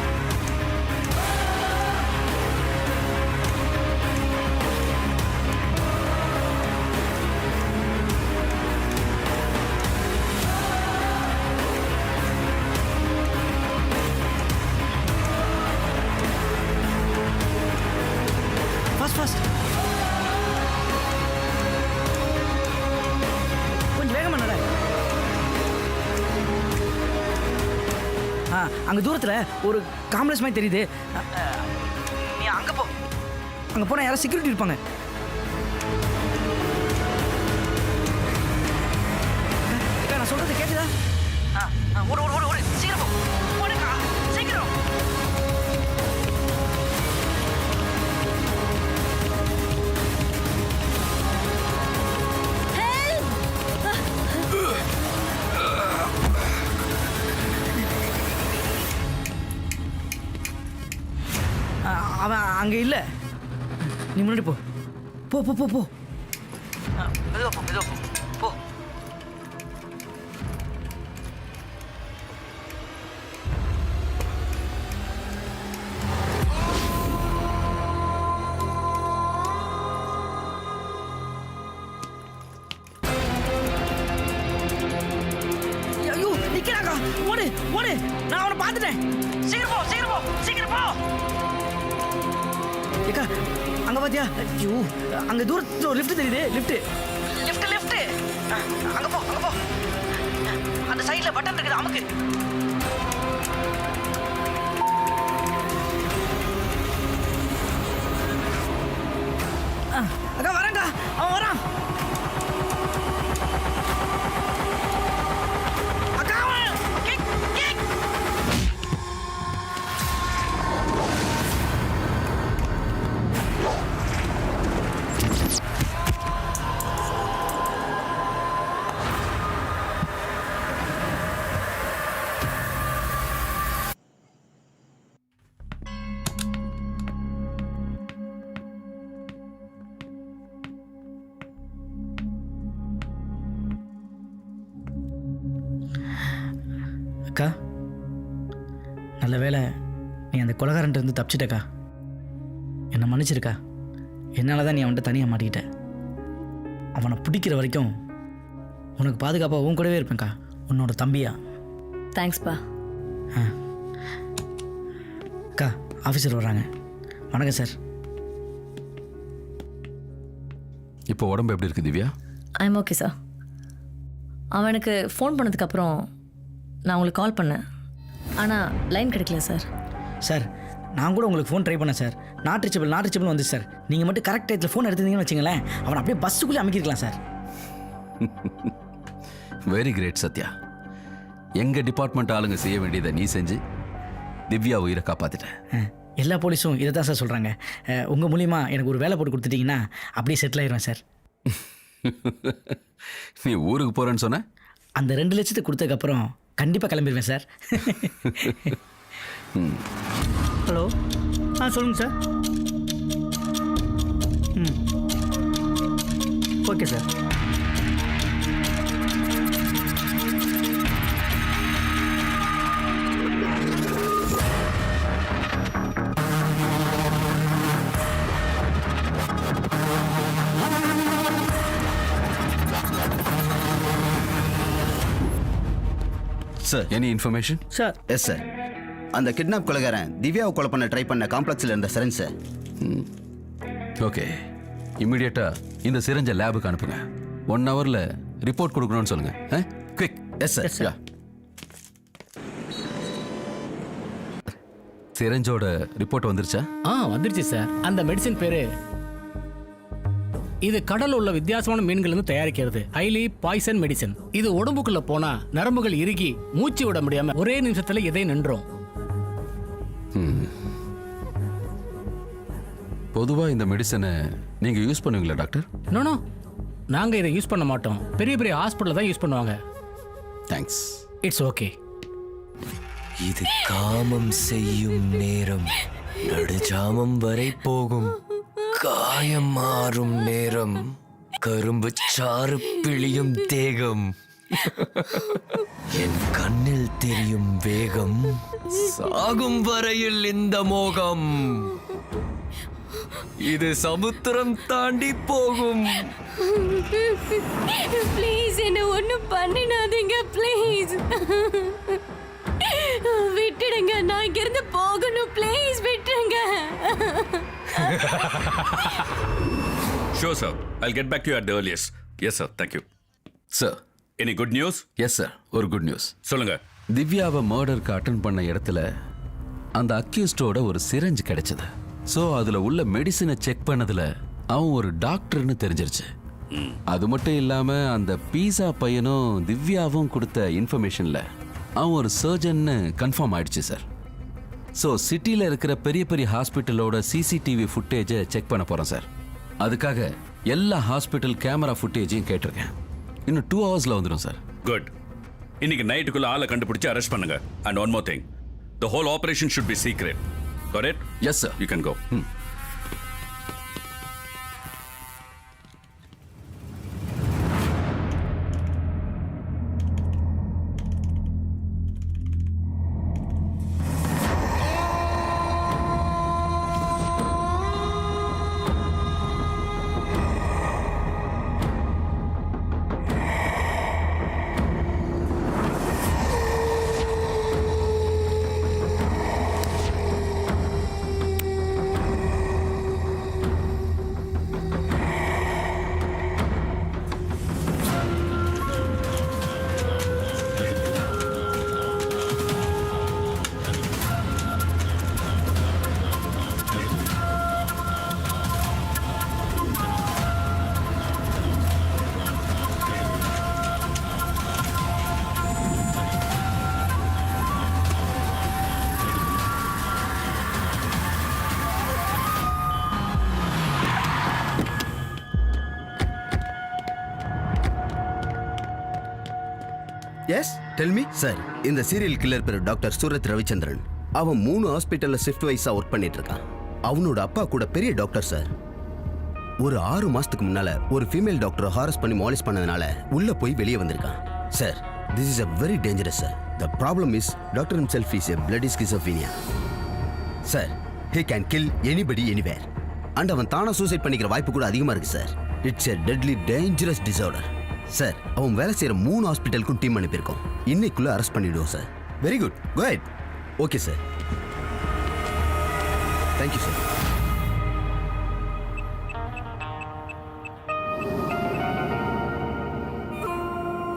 ஃபாஸ்ட். அங்கே தூரத்தில் ஒரு காம்ப்ளெக்ஸ் மாதிரி தெரியுது. நீ அங்கே போ. அங்கே போனால் யாரும் செக்யூரிட்டி இருப்பாங்க. அக்கா நான் சொல்கிறது கேட்குதா? ஓடு ஓடு ஓடு ஓடு சீக்கிரம் போ. ஓடுக்கா சீக்கிரம். அவன் அங்கே இல்லை. நீ முன்னாடி போ போ போ போ போ. மெதுவா போ மெதுவா போ போ. ஐயோ நிக்கிறாங்க. ஓடு ஓடு. நான் அவனை பார்த்துட்டேன். சீக்கிரம் போ சீக்கிரம் போ சீக்கிரம் போ. ஏக்கா அங்க பாத்தியா? ஐயோ அங்க தூரத்துல ஒரு லிஃப்ட் தெரியுது. Lift lift lift. அங்க போ அங்க போ. அந்த சைடுல பட்டன் இருக்குது அமுக்கு. அக்கா வரேன்டா. அவன் வரான். அக்கா அவன் கிக் கிக். அக்கா நல்ல வேளை நீ அந்த கொலகாரன்ட்டு இருந்து தப்பிச்சிட்டக்கா. என்னை மன்னிச்சிருக்கா. என்னால் தான் நீ அவன்கிட்ட தனியாக மாட்டிக்கிட்ட. அவனை பிடிக்கிற வரைக்கும் உனக்கு பாதுகாப்பாக உன் கூடவே இருப்பேன்க்கா. உன்னோட தம்பியா. தேங்க்ஸ்ப்பா. அக்கா ஆஃபீஸர் வர்றாங்க. வணக்கம் சார். இப்போ உடம்பு எப்படி இருக்கு திவ்யா? I'm okay sir. அவனுக்கு ஃபோன் பண்ணதுக்கப்புறம் நான் உங்களுக்கு கால் பண்ணேன். ஆனால் லைன் கிடைக்கல சார். சார் நான் கூட உங்களுக்கு ஃபோன் ட்ரை பண்ணேன் சார். நாட் ரீச்சபிள் வந்து சார். நீங்கள் மட்டும் கரெக்ட் டயத்தில் ஃபோன் எடுத்துருந்தீங்கன்னு வச்சுங்களேன், அவனை அப்படியே பஸ்ஸுக்குள்ளே அமைக்கிருக்கலாம் சார். Very great Sathya. எங்கள் டிபார்ட்மெண்ட் ஆளுங்க செய்ய வேண்டியதை நீ செஞ்சு திவ்யா உயிரை காப்பாற்றிட்டேன். எல்லா போலீஸும் இதை தான் சார் சொல்கிறாங்க. உங்கள் மூலிமா எனக்கு ஒரு வேலை போட்டு கொடுத்துட்டிங்கன்னா அப்படியே செட்டில் ஆயிடுவேன் சார். நீ ஊருக்கு போகிறேன்னு சொன்ன? அந்த 2 லட்சத்தை கொடுத்ததுக்கப்புறம் கண்டிப்பாக கிளம்பிடுவேன் சார். ஹலோ சொல்லுங்கள் sir. Okay sir. Sir any information? Sir yes sir. அந்த கிட்னாப் கொலைகாரன் திவ்யாவை கொலை பண்ண ட்ரை பண்ண காம்ப்ளெக்ஸில் இருந்த சிரஞ்ச் சார். ஓகே, இம்மிடியேட்டாக இந்த சிரஞ்சை லேபுக்கு அனுப்புங்க. 1 ஹவரில் ரிப்போர்ட் கொடுக்கணும்னு சொல்லுங்கள். குவிக். Yes sir. யா. சிரஞ்சோட ரிப்போர்ட் வந்துருச்சா? வந்துருச்சு சார். அந்த மெடிசின் பேரு இது கடல்ல உள்ள வித்தியாசமான மீன்கள் இருந்து தயாரிக்கிறது. Highly poison medicine. இது உடம்புக்குள்ள போனா நரம்புகள் இறுகி மூச்சு விட முடியாம ஒரே நிமிஷத்துல எதை நின்றோம். பொதுவா இந்த மெடிசனை நீங்க யூஸ் பண்ணுவீங்களா டாக்டர்? நோ, நாங்க இதை யூஸ் பண்ண மாட்டோம். பெரிய பெரிய ஹாஸ்பிட்டல் தான் யூஸ் பண்ணுவாங்க. தேங்க்ஸ். It's okay. இது காமம் செய்யும் நேரம், நடுஜாமம் வரை போகும். காயம் மாறும் நேரம், கரும்பு சாறு பிழியும் தேகம். என் கண்ணில் தெரியும் வேகம், சாகும் வரையில் இந்த மோகம். இது சமுத்திரம் தாண்டி போகும். ப்ளீஸ் என்ன ஒன்றும் பண்ணிடாதீங்க ப்ளீஸ். விட்டுடுங்க, நான் இங்கிருந்து போகணும். ப்ளீஸ் விட்டுடுங்க. Sure, sir. I'll get back to you at the earliest. Yes, sir. Thank you. Sir. Any good news? Yes, sir. ஒரு குட் நியூஸ். சொல்லுங்க. திவ்யாவை மர்டருக்கு அட்டன் பண்ண இடத்துல அந்த அக்யூஸ்டோட ஒரு சிரஞ்சு கிடைச்சது. ஸோ அதில் உள்ள மெடிசினை செக் பண்ணதில் அவன் ஒரு டாக்டர்னு தெரிஞ்சிருச்சு. அது மட்டும் இல்லாமல் அந்த பீஸா பையனும் திவ்யாவும் கொடுத்த இன்ஃபர்மேஷனில் அவன் ஒரு சர்ஜன்னு கன்ஃபார்ம் ஆயிடுச்சு சார். ஸோ சிட்டியில் இருக்கிற பெரிய பெரிய ஹாஸ்பிட்டலோட சிசிடிவி ஃபுட்டேஜை செக் பண்ண போகிறோம் சார். அதுக்காக எல்லா ஹாஸ்பிட்டல் கேமரா ஃபுட்டேஜையும் கேட்டிருக்கேன். இன்னும் 2 ஹவர்ஸில் வந்துடும் சார். குட். இன்னைக்கு நைட்டுக்குள்ள ஆளை கண்டுபிடிச்சு அரெஸ்ட் பண்ணுங்க. And one more thing, the whole operation should be secret. Got it? Yes sir. You can go. Yes tell me sir. இந்த சீரியல் கில்லர் பேர் டாக்டர் சூரத் ரவிச்சந்திரன். அவன் 3 ஹாஸ்பிட்டல்ல ஷிஃப்ட் வைஸா ஒர்க் பண்ணிட்டு இருக்கான். அவனோட அப்பா கூட பெரிய டாக்டர் சார். ஒரு 6 மாசத்துக்கு முன்னால ஒரு ஃபீமேல் டாக்டரை ஹாரஸ் பண்ணி மாலிஷ் பண்ணதுனால உள்ள போய் வெளியே வந்திருக்கான் sir. This is a very dangerous sir. The problem is doctor himself is a bloody schizophrenia. Sir, he can kill anybody anywhere. And அவன் தானா சூசைட் பண்ணிக்கிற வாய்ப்பு கூட அதிகமா இருக்கு sir. It's a deadly dangerous disorder. Sir, அவன் வேலை செய்யற 3 ஹாஸ்பிட்டலுக்கும் டீம் அனுப்பியிருக்கோம். இன்னைக்குள்ள அரெஸ்ட் பண்ணிடுவோம் sir. Very good, go ahead. Okay sir. Thank you sir.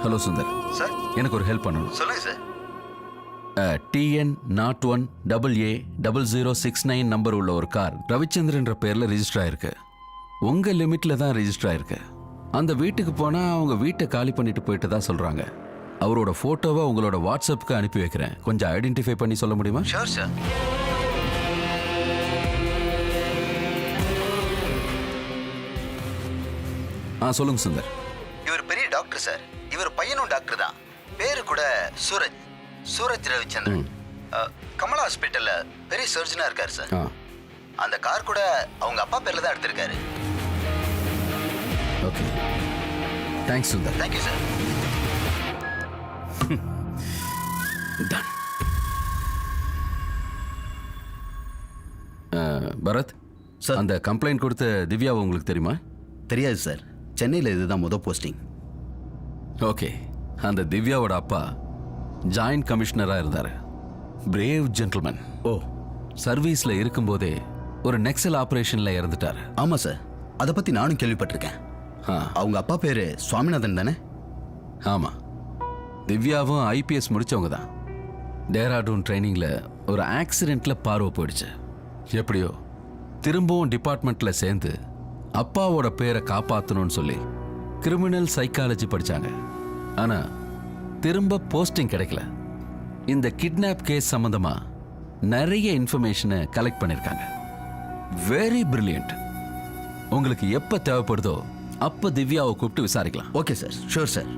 Hello Sundar sir, எனக்கு ஒரு ஹெல்ப் பண்ணணும். சொல்லுங்க சார். TN01AA0069 நம்பர் உள்ள ஒரு கார் ரவிச்சந்திரன்ற பேர்ல ரெஜிஸ்டர் ஆயிருக்கு. உங்க லிமிட்ல தான் ரெஜிஸ்டர் ஆயிருக்கு. அந்த வீட்டுக்கு போனா அவங்க வீட்டை காலி பண்ணிட்டு போயிட்டு தான் சொல்றாங்க. அவரோட போட்டோவை உங்களோட வாட்ஸ்அப்புக்கு அனுப்பி வைக்கிறேன். கொஞ்சம் ஐடென்டிஃபை பண்ணி சொல்ல முடியுமா? Sure sir. சொல்லுங்க சுந்தர். இவர் பெரிய டாக்டர் சார். இவர் பையனும் டாக்டர் தான். பேரு கூட சூரஜ் ரவிச்சந்திரன். கமலா ஹாஸ்பிட்டல்ல பெரிய சர்ஜனா இருக்காரு சார். அந்த கார் கூட அவங்க அப்பா பேர்ல தான் எடுத்திருக்காரு. Okay, thanks Sundar. Thank you sir. Bharath sir, அந்த கம்ப்ளைண்ட் கொடுத்த திவ்யாவை உங்களுக்கு தெரியுமா? தெரியாது சார். சென்னையில் இதுதான் முதல் போஸ்டிங். ஓகே, அந்த திவ்யாவோட அப்பா ஜாயிண்ட் கமிஷனராக இருந்தார். Brave gentleman. ஓ, சர்வீஸில் இருக்கும்போதே ஒரு நெக்ஸல் ஆப்ரேஷனில் இறந்துட்டார். ஆமாம் சார், அதை பற்றி நானும் கேள்விப்பட்டிருக்கேன். அவங்க அப்பா பேர் சுவாமிநாதன் தானே? ஆமாம். திவ்யாவும் IPS முடித்தவங்க தான். டேராடூன் ட்ரைனிங்கில் ஒரு ஆக்சிடெண்ட்டில் பார்வை போயிடுச்சு. எப்படியோ திரும்பவும் டிபார்ட்மெண்ட்டில் சேர்ந்து அப்பாவோட பேரை காப்பாற்றணும்னு சொல்லி கிரிமினல் சைக்காலஜி படித்தாங்க. ஆனால் திரும்ப போஸ்டிங் கிடைக்கல. இந்த கிட்னாப் கேஸ் சம்மந்தமாக நிறைய இன்ஃபர்மேஷனை கலெக்ட் பண்ணியிருக்காங்க. Very brilliant. உங்களுக்கு எப்போ தேவைப்படுதோ அப்போ திவ்யாவை கூப்பிட்டு விசாரிக்கலாம். Okay sir, sure sir.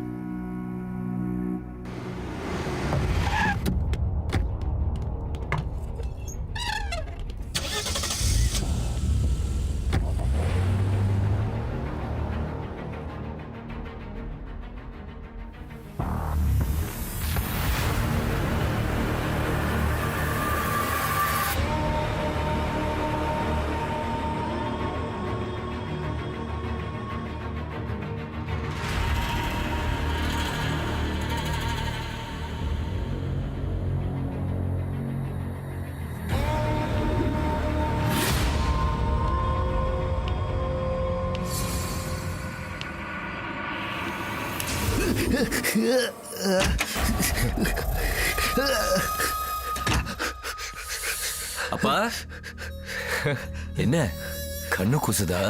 அப்பா என்ன கண்ணு கூசுதா?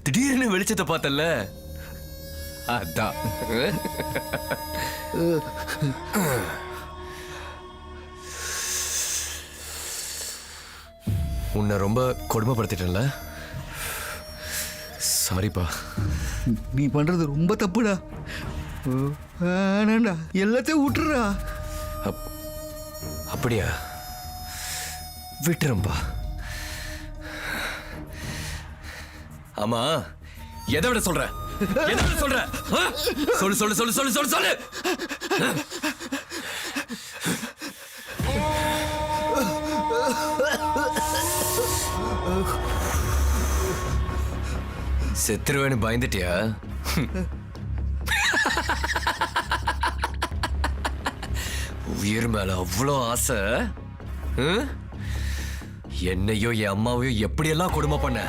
திடீர்னு வெளிச்சத்தை பார்த்தல்ல, அதான். உன்னை ரொம்ப கொடுமைப்படுத்திட்டேன்ல, சாரிப்பா. நீ பண்றது ரொம்ப தப்புடா. வேணாண்டா, எல்லாத்தையும் விட்டுறா. அப்படியா? விட்டுறம்பா. ஆமா, எதை விட சொல்ற? எதை விட சொல்ற? சொல்லு சொல்லு சொல்லு சொல்லு சொல்லு சொல்லு. செத்துருவேன்னு பயந்துட்டியா? உயிர் மேல அவ்வளோ ஆசை? என்னையோ என் அம்மாவையோ எப்படியெல்லாம் கொடுமை பண்ண.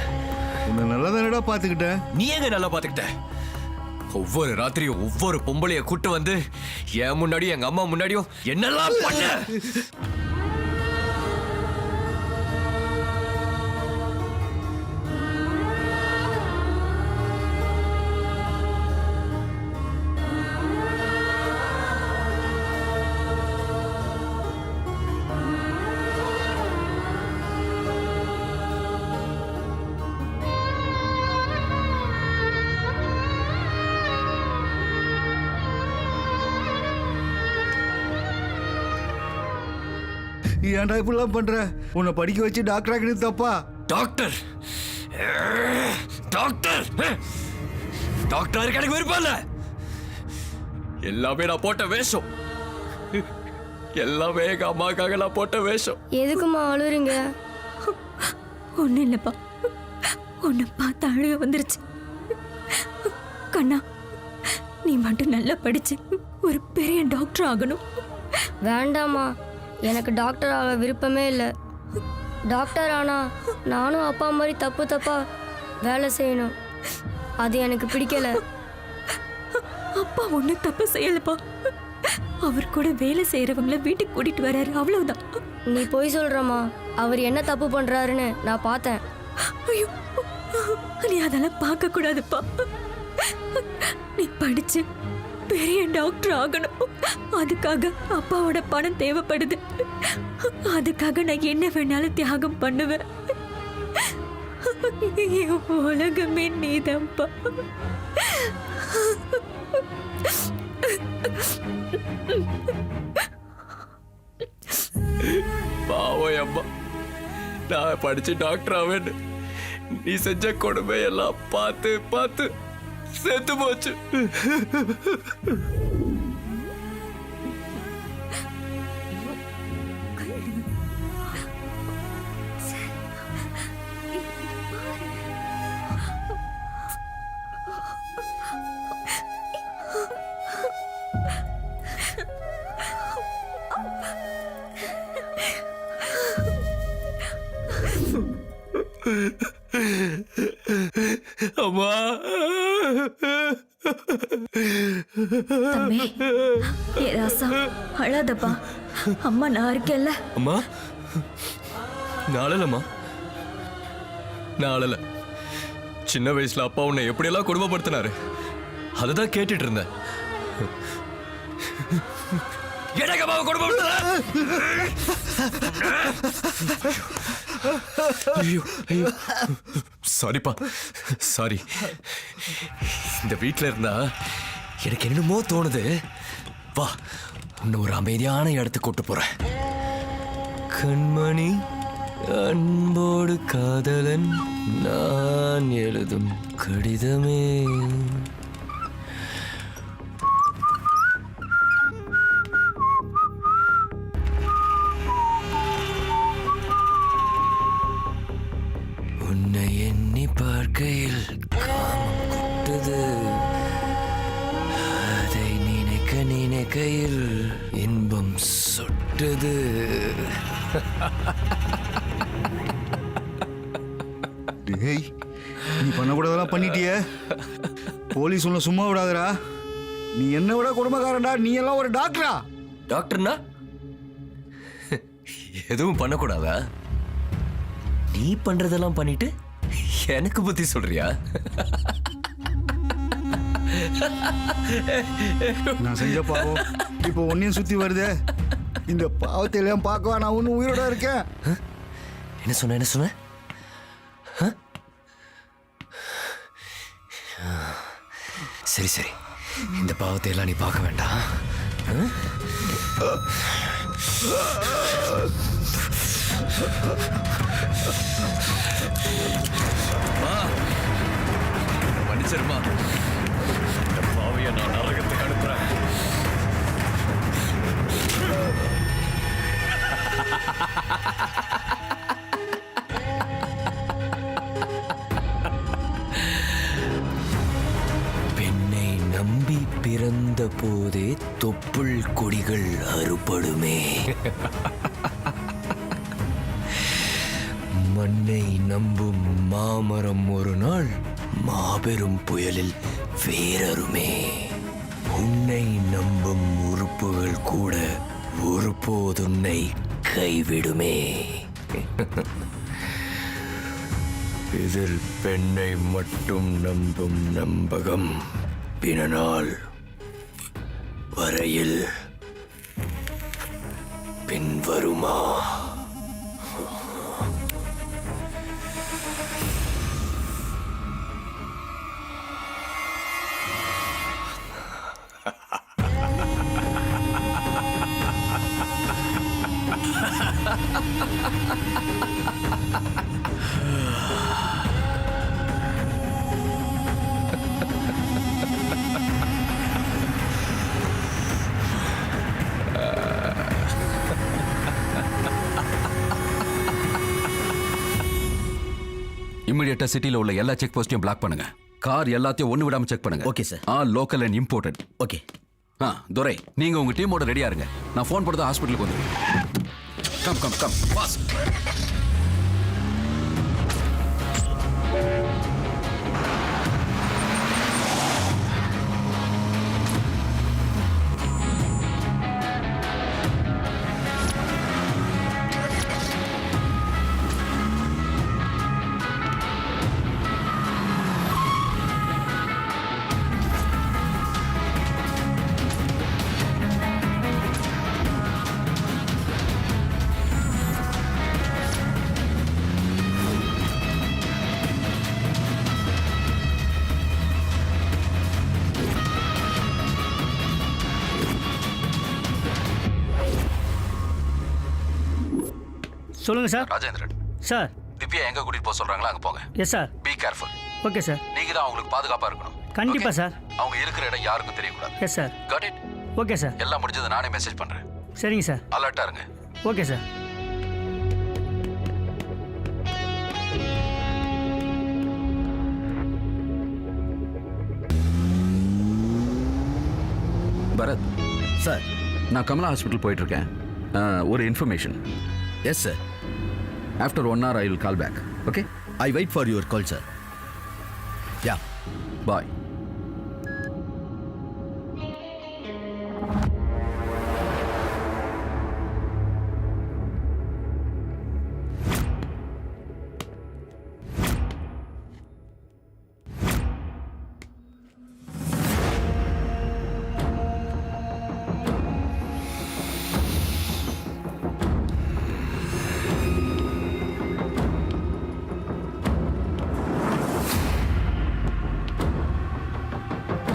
உன்னை நல்லா தானடா பாத்துக்கிட்டேன். நீ எங்க நல்லா பாத்துக்கிட்ட? ஒவ்வொரு ராத்திரியும் ஒவ்வொரு பொம்பளைய கூட்டு வந்து என் முன்னாடியும் எங்க அம்மா முன்னாடியும் என்னெல்லாம் பண்ண. ஏன்டா இப்படிலாம் பண்ற? உன்னை படிக்க வச்சு டாக்டர் ஆக்கினது தப்பா? டாக்டர் டாக்டர் டாக்டர் எனக்கு விருப்பம் இல்ல. எல்லாமே நான் போட்ட வேஷம். எல்லாமே எங்க அம்மாக்காக நான் போட்ட வேஷம். எதுக்குமா அழுறீங்க? ஒன்றும் இல்லைப்பா, உன்னை பார்த்து அழுக வந்துருச்சு. கண்ணா, நீ மட்டும் நல்லா படிச்சு ஒரு பெரிய டாக்டர் ஆகணும். வேண்டாமா, எனக்கு டாக்டர் ஆக விருப்பமே இல்லை. டாக்டர் ஆனா நானும் அப்பா மாதிரி தப்பு தப்பா வேலை செய்யணும். அது எனக்கு பிடிக்கல. அப்பா ஒன்றும் தப்பு செய்யலப்பா. அவர் கூட வேலை செய்யறவங்கள வீட்டுக்கு கூட்டிட்டு வர்றாரு, அவ்வளவுதான். நீ போய் சொல்றமா, அவர் என்ன தப்பு பண்றாருன்னு நான் பார்த்தேன். ஐயோ, நீ அதெல்லாம் பார்க்க கூடாதுப்பா. நீ படிச்சு பெரிய டாக்டர் ஆகணும். அதுக்காக அப்பாவோட பணம் தேவைப்படுது. அதுக்காக நான் என்ன வேணாலும் தியாகம் பண்ணுவேன். உலகமே நீதான்ப்பா. பாவம் அம்மா, நான் படிச்சு டாக்டர் ஆவேன்னு நீ செஞ்ச கொடுமை எல்லாம் பார்த்து பார்த்து செத்து போச்சு. அம்மா, தம்பி, ஏ ராசா, அழாதப்பா. அம்மா நான் இருக்கேன்ல. அம்மா, நாளலம்மா, நாளல. சின்ன வயசுல அப்பா உன்னை எப்படியெல்லாம் கொடுமைப்படுத்தினாரு, அதுதான் கேட்டுட்டு இருந்தேன். எனக்கு அம்மாவை கொடுமைப்படுத்த. ஐயோ ஐயோ, சாரிப்பா, சாரி. இந்த வீட்டில் இருந்தா எனக்கு என்னமோ தோணுது. வா, உன்னை ஒரு அமைதியான இடத்துக்கு கூட்டு போறேன். கண்மணி, அன்போடு காதலன், நான் எழுதும் கடிதமே. உன்னை எண்ணி பார்க்கையில் காமம் கொட்டுது. அதை நினைக்க நினைக்கையில் இன்பம் சொட்டுது. டேய், நீ பண்ணக்கூடாதெல்லாம் பண்ணிட்டியே. போலீஸ் உன்னை சும்மா விடாதடா. நீ என்ன விட குடும்பக்காரன்டா, நீ எல்லாம் ஒரு டாக்டரா? டாக்டர்னா எதுவும் பண்ணக்கூடாதா? நீ பண்றதெல்லாம் பண்ணிட்டு எனக்கு புத்தி சொல்றியா? நான் செஞ்ச பாவம் இப்போ ஒன்னையும் சுத்தி வருது. இந்த பாவத்தை எல்லாம் பார்க்கவா நான் ஒன்னும் உயிரோட இருக்கேன்? என்ன சொன்ன? சரி, இந்த பாவத்தை எல்லாம் நீ பார்க்க வேண்டாம். மன்னிச்சிருமா, இந்த பாவியை நான் நரகத்துக்கு அனுப்புறேன். பெண்ணை நம்பி பிறந்த போதே தொப்புள் கொடிகள் அறுபடுமே. மண்ணை நம்பும் மாமரம் ஒரு நாள் மாபெரும் புயலில் வேறறுமே. உன்னை நம்பும் உறுப்புகள் கூட ஒருபோதுன்னை கைவிடுமே. இதில் பெண்ணை மட்டும் நம்பும் நம்பகம் பிணநாள் வரையில் பின்வருமா? இமிடியேட்டா சிட்டில உள்ள எல்லா செக் போஸ்டையும் பிளாக் பண்ணுங்க. கார் எல்லாத்தையும் ஒண்ணு விடாம செக் பண்ணுங்க. Okay sir. All local and imported. Okay. Durai, நீங்க உங்க டீமோட ரெடியா இருங்க. நான் ஃபோன் போடுறது ஹாஸ்பிட்டலுக்கு வந்துருங்க. Come fast. சொல்லுங்கள் சார். ராஜேந்திரன் சார். திவ்யா எங்க கூட்டிட்டு போக சொல்றாங்களா அங்க போங்க. Yes sir. Be careful. Okay sir. நீங்க தான் அவங்களுக்கு பாதுகாப்பா இருக்கணும். கண்டிப்பா சார். அவங்க இருக்கிற இடம் யாருக்கும் தெரியக்கூடாது. Yes sir. Got it. Okay sir. எல்லாம் முடிஞ்சது நானே மெசேஜ் பண்றேன். சரிங்க சார். அலர்ட்டா இருங்க. Okay sir. பரத் சார், நான் கமலா ஹாஸ்பிட்டல் போயிட்டு இருக்கேன். ஒரு information. Yes sir. After 1 hour I will call back. Okay? I wait for your call, sir. Yeah. Bye.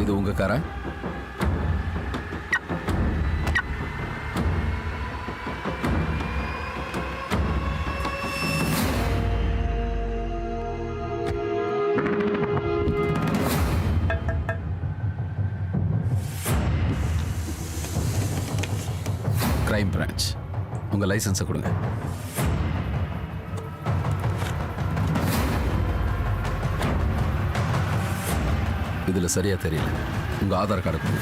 இது உங்க காரா? கிரைம் பிரான்ச், உங்க லைசன்ஸை கொடுங்க. இதுல சரியா தெரியல. உங்க ஆதார் கார்டு கொடுங்க.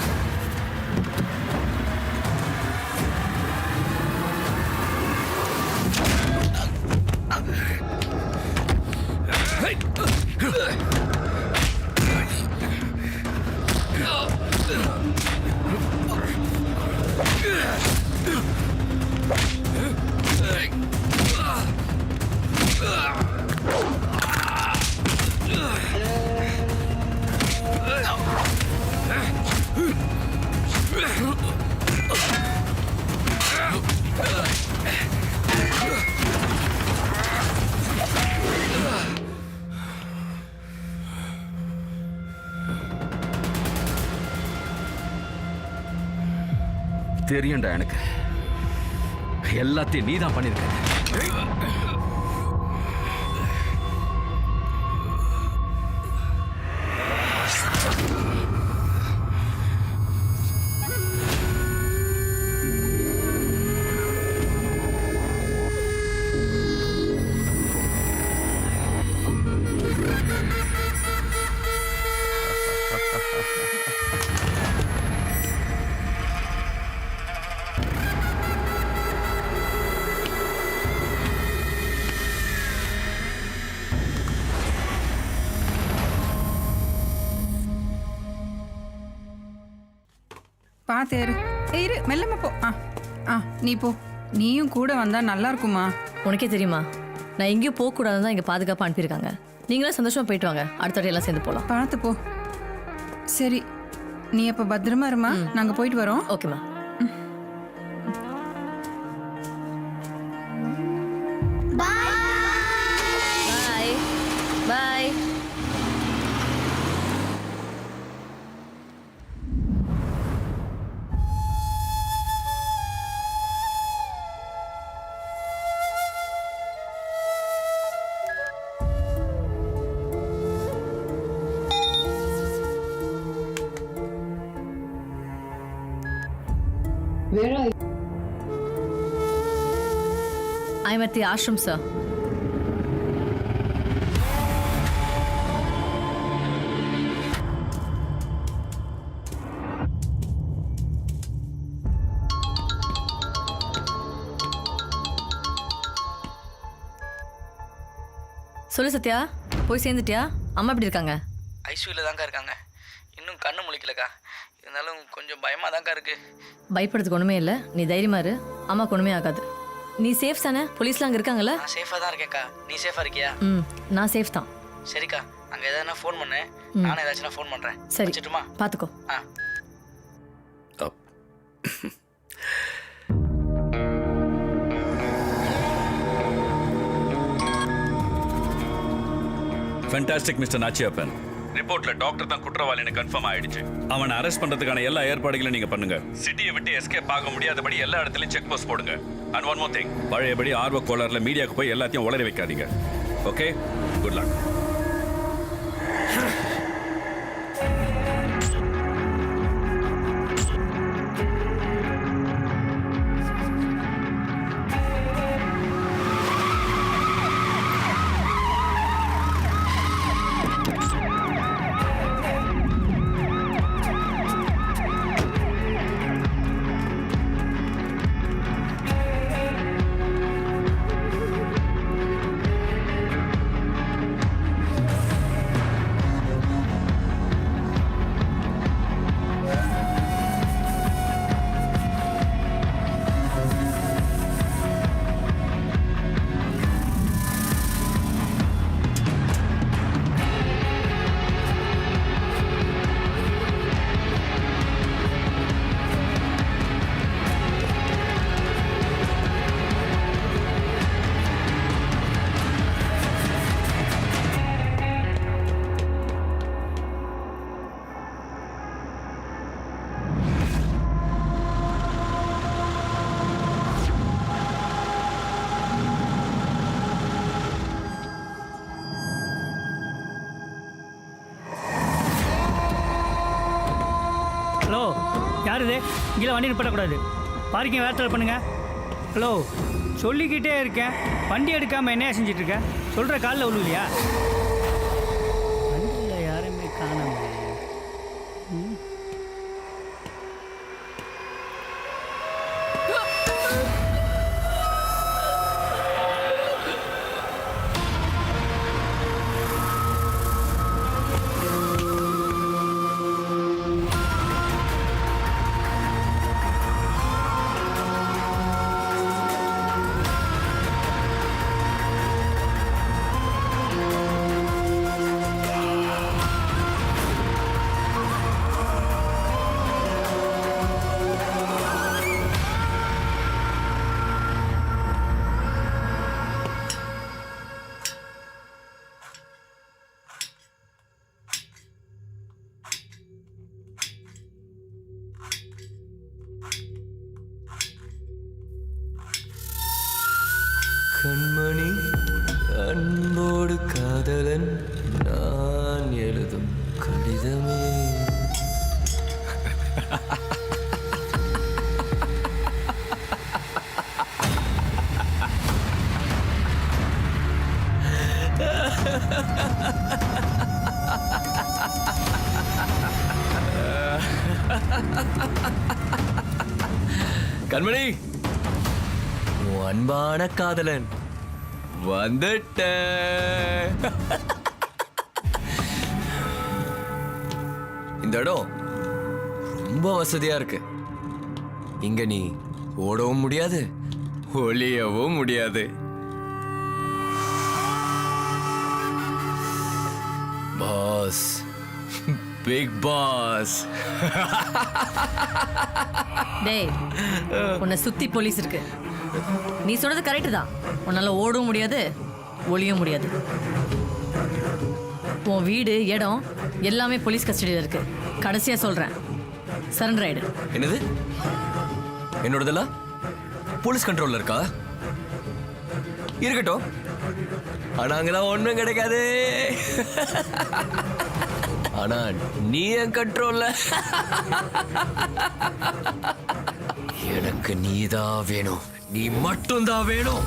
தெரியும்டா எனக்கு. எல்லாத்தையும் நீ தான் பண்ணிருக்க. பாத்தேரு இரு மெல்லமா போ. நீ போ. நீயும் கூட வந்தா நல்லா இருக்குமா? உனக்கே தெரியுமா, நான் எங்கேயும் போகக்கூடாதுன்னு தான் இங்கே பாதுகாப்பாக அனுப்பியிருக்காங்க. நீங்களே சந்தோஷமா போயிட்டு வாங்க, அடுத்த எல்லாம் சேர்ந்து போகலாம். பார்த்து போ. சரி, நீ அப்போ பத்திரமா இருமா. நாங்கள் போயிட்டு வரோம். ஓகேம்மா. பாய் பாய். Where are you? I'm at the ashram, sir. சொல்லு சத்யா, போய் சேர்ந்துட்டியா? அம்மா எப்படி இருக்காங்க? ஐசியூவில் தான்க்கா இருக்காங்க. இன்னும் கண்ணு முழிக்கலக்கா. இருந்தாலும் கொஞ்சம் பயமாக தான்க்கா இருக்கு. பயப்படுறதுக்கு ஒன்றுமே இல்லை, நீ தைரியமா இரு. அம்மாவுக்கு ஒன்றுமே ஆகாது. நீ சேஃப் தானே? போலீஸ்லாம் அங்கே இருக்காங்கல்ல? நான் சேஃபாக தான் இருக்கேன்க்கா. நீ சேஃபாக இருக்கியா? நான் சேஃப் தான். சரிக்கா, அங்கே எதனா ஃபோன் பண்ணு. நானும் ஏதாச்சும் ஃபோன் பண்ணுறேன். சரி, வச்சுட்டுமா? பார்த்துக்கோ. Fantastic mister Nachiyappan. ரிப்போர்ட்ல டாக்டர் தான் குற்றவாளின்னு கன்ஃபார்ம் ஆயிடுச்சு. அவனை அரெஸ்ட் பண்றதுக்கான எல்லா ஏற்பாடுகளையும் நீங்க பண்ணுங்க. சிட்டியை விட்டு எஸ்கேப் ஆக முடியாதபடி எல்லா இடத்துலயும் செக் போஸ்ட் போடுங்க. அண்ட் ஒன் மோர் திங், பழையபடி ஆர்வ கோளாறுல மீடியாவுக்கு போய் எல்லாத்தையும் உளறி வைக்காதீங்க. Okay, good luck. ஹலோ, யார் இது? இங்கே வண்டி நிப்பாட்டக்கூடாது. பார்க்கிங் வேறு பண்ணுங்க. ஹலோ, சொல்லிக்கிட்டே இருக்கேன், வண்டி எடுக்காமல் என்னையா செஞ்சிட்டு இருக்க? சொல்கிற காலில் விழுலையா? வண்டியில் யாருமே காணாம. கண்மணி அன்போடு காதலன் நான் எழுதும் கடிதமே. கண்மணி, உன் அன்பான காதலன் வந்துட்ட. இந்த இடம் ரொம்ப வசதியா இருக்கு. இங்க நீ ஓடவும் முடியாது, ஒளியவும் முடியாது. Boss, big boss. டேய், உன்னை சுத்தி போலீஸ் இருக்கு. நீ சொல்றது கரெக்டு தான். உன்னால ஓடவும் முடியாது, ஒளியவும் முடியாது. உன் வீடு, இடம் எல்லாமே போலீஸ் கஸ்டடியில் இருக்கு. கடைசியா சொல்றேன், சரண்டர் ஆயிடு. என்னது? என்னோடதெல்லாம் போலீஸ் கண்ட்ரோல்ல இருக்கா? இருக்கட்டும். ஆனா அங்கெல்லாம் ஒண்ணும் கிடைக்காது. ஆனா நீ என் கண்ட்ரோல்ல. எனக்கு நீதான் வேணும், நீ மட்டும்தான் வேணும்.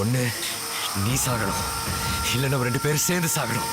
ஒன்று நீ சாகணும், இல்லை நம்ம 2 பேரும் சேர்ந்து சாகணும்.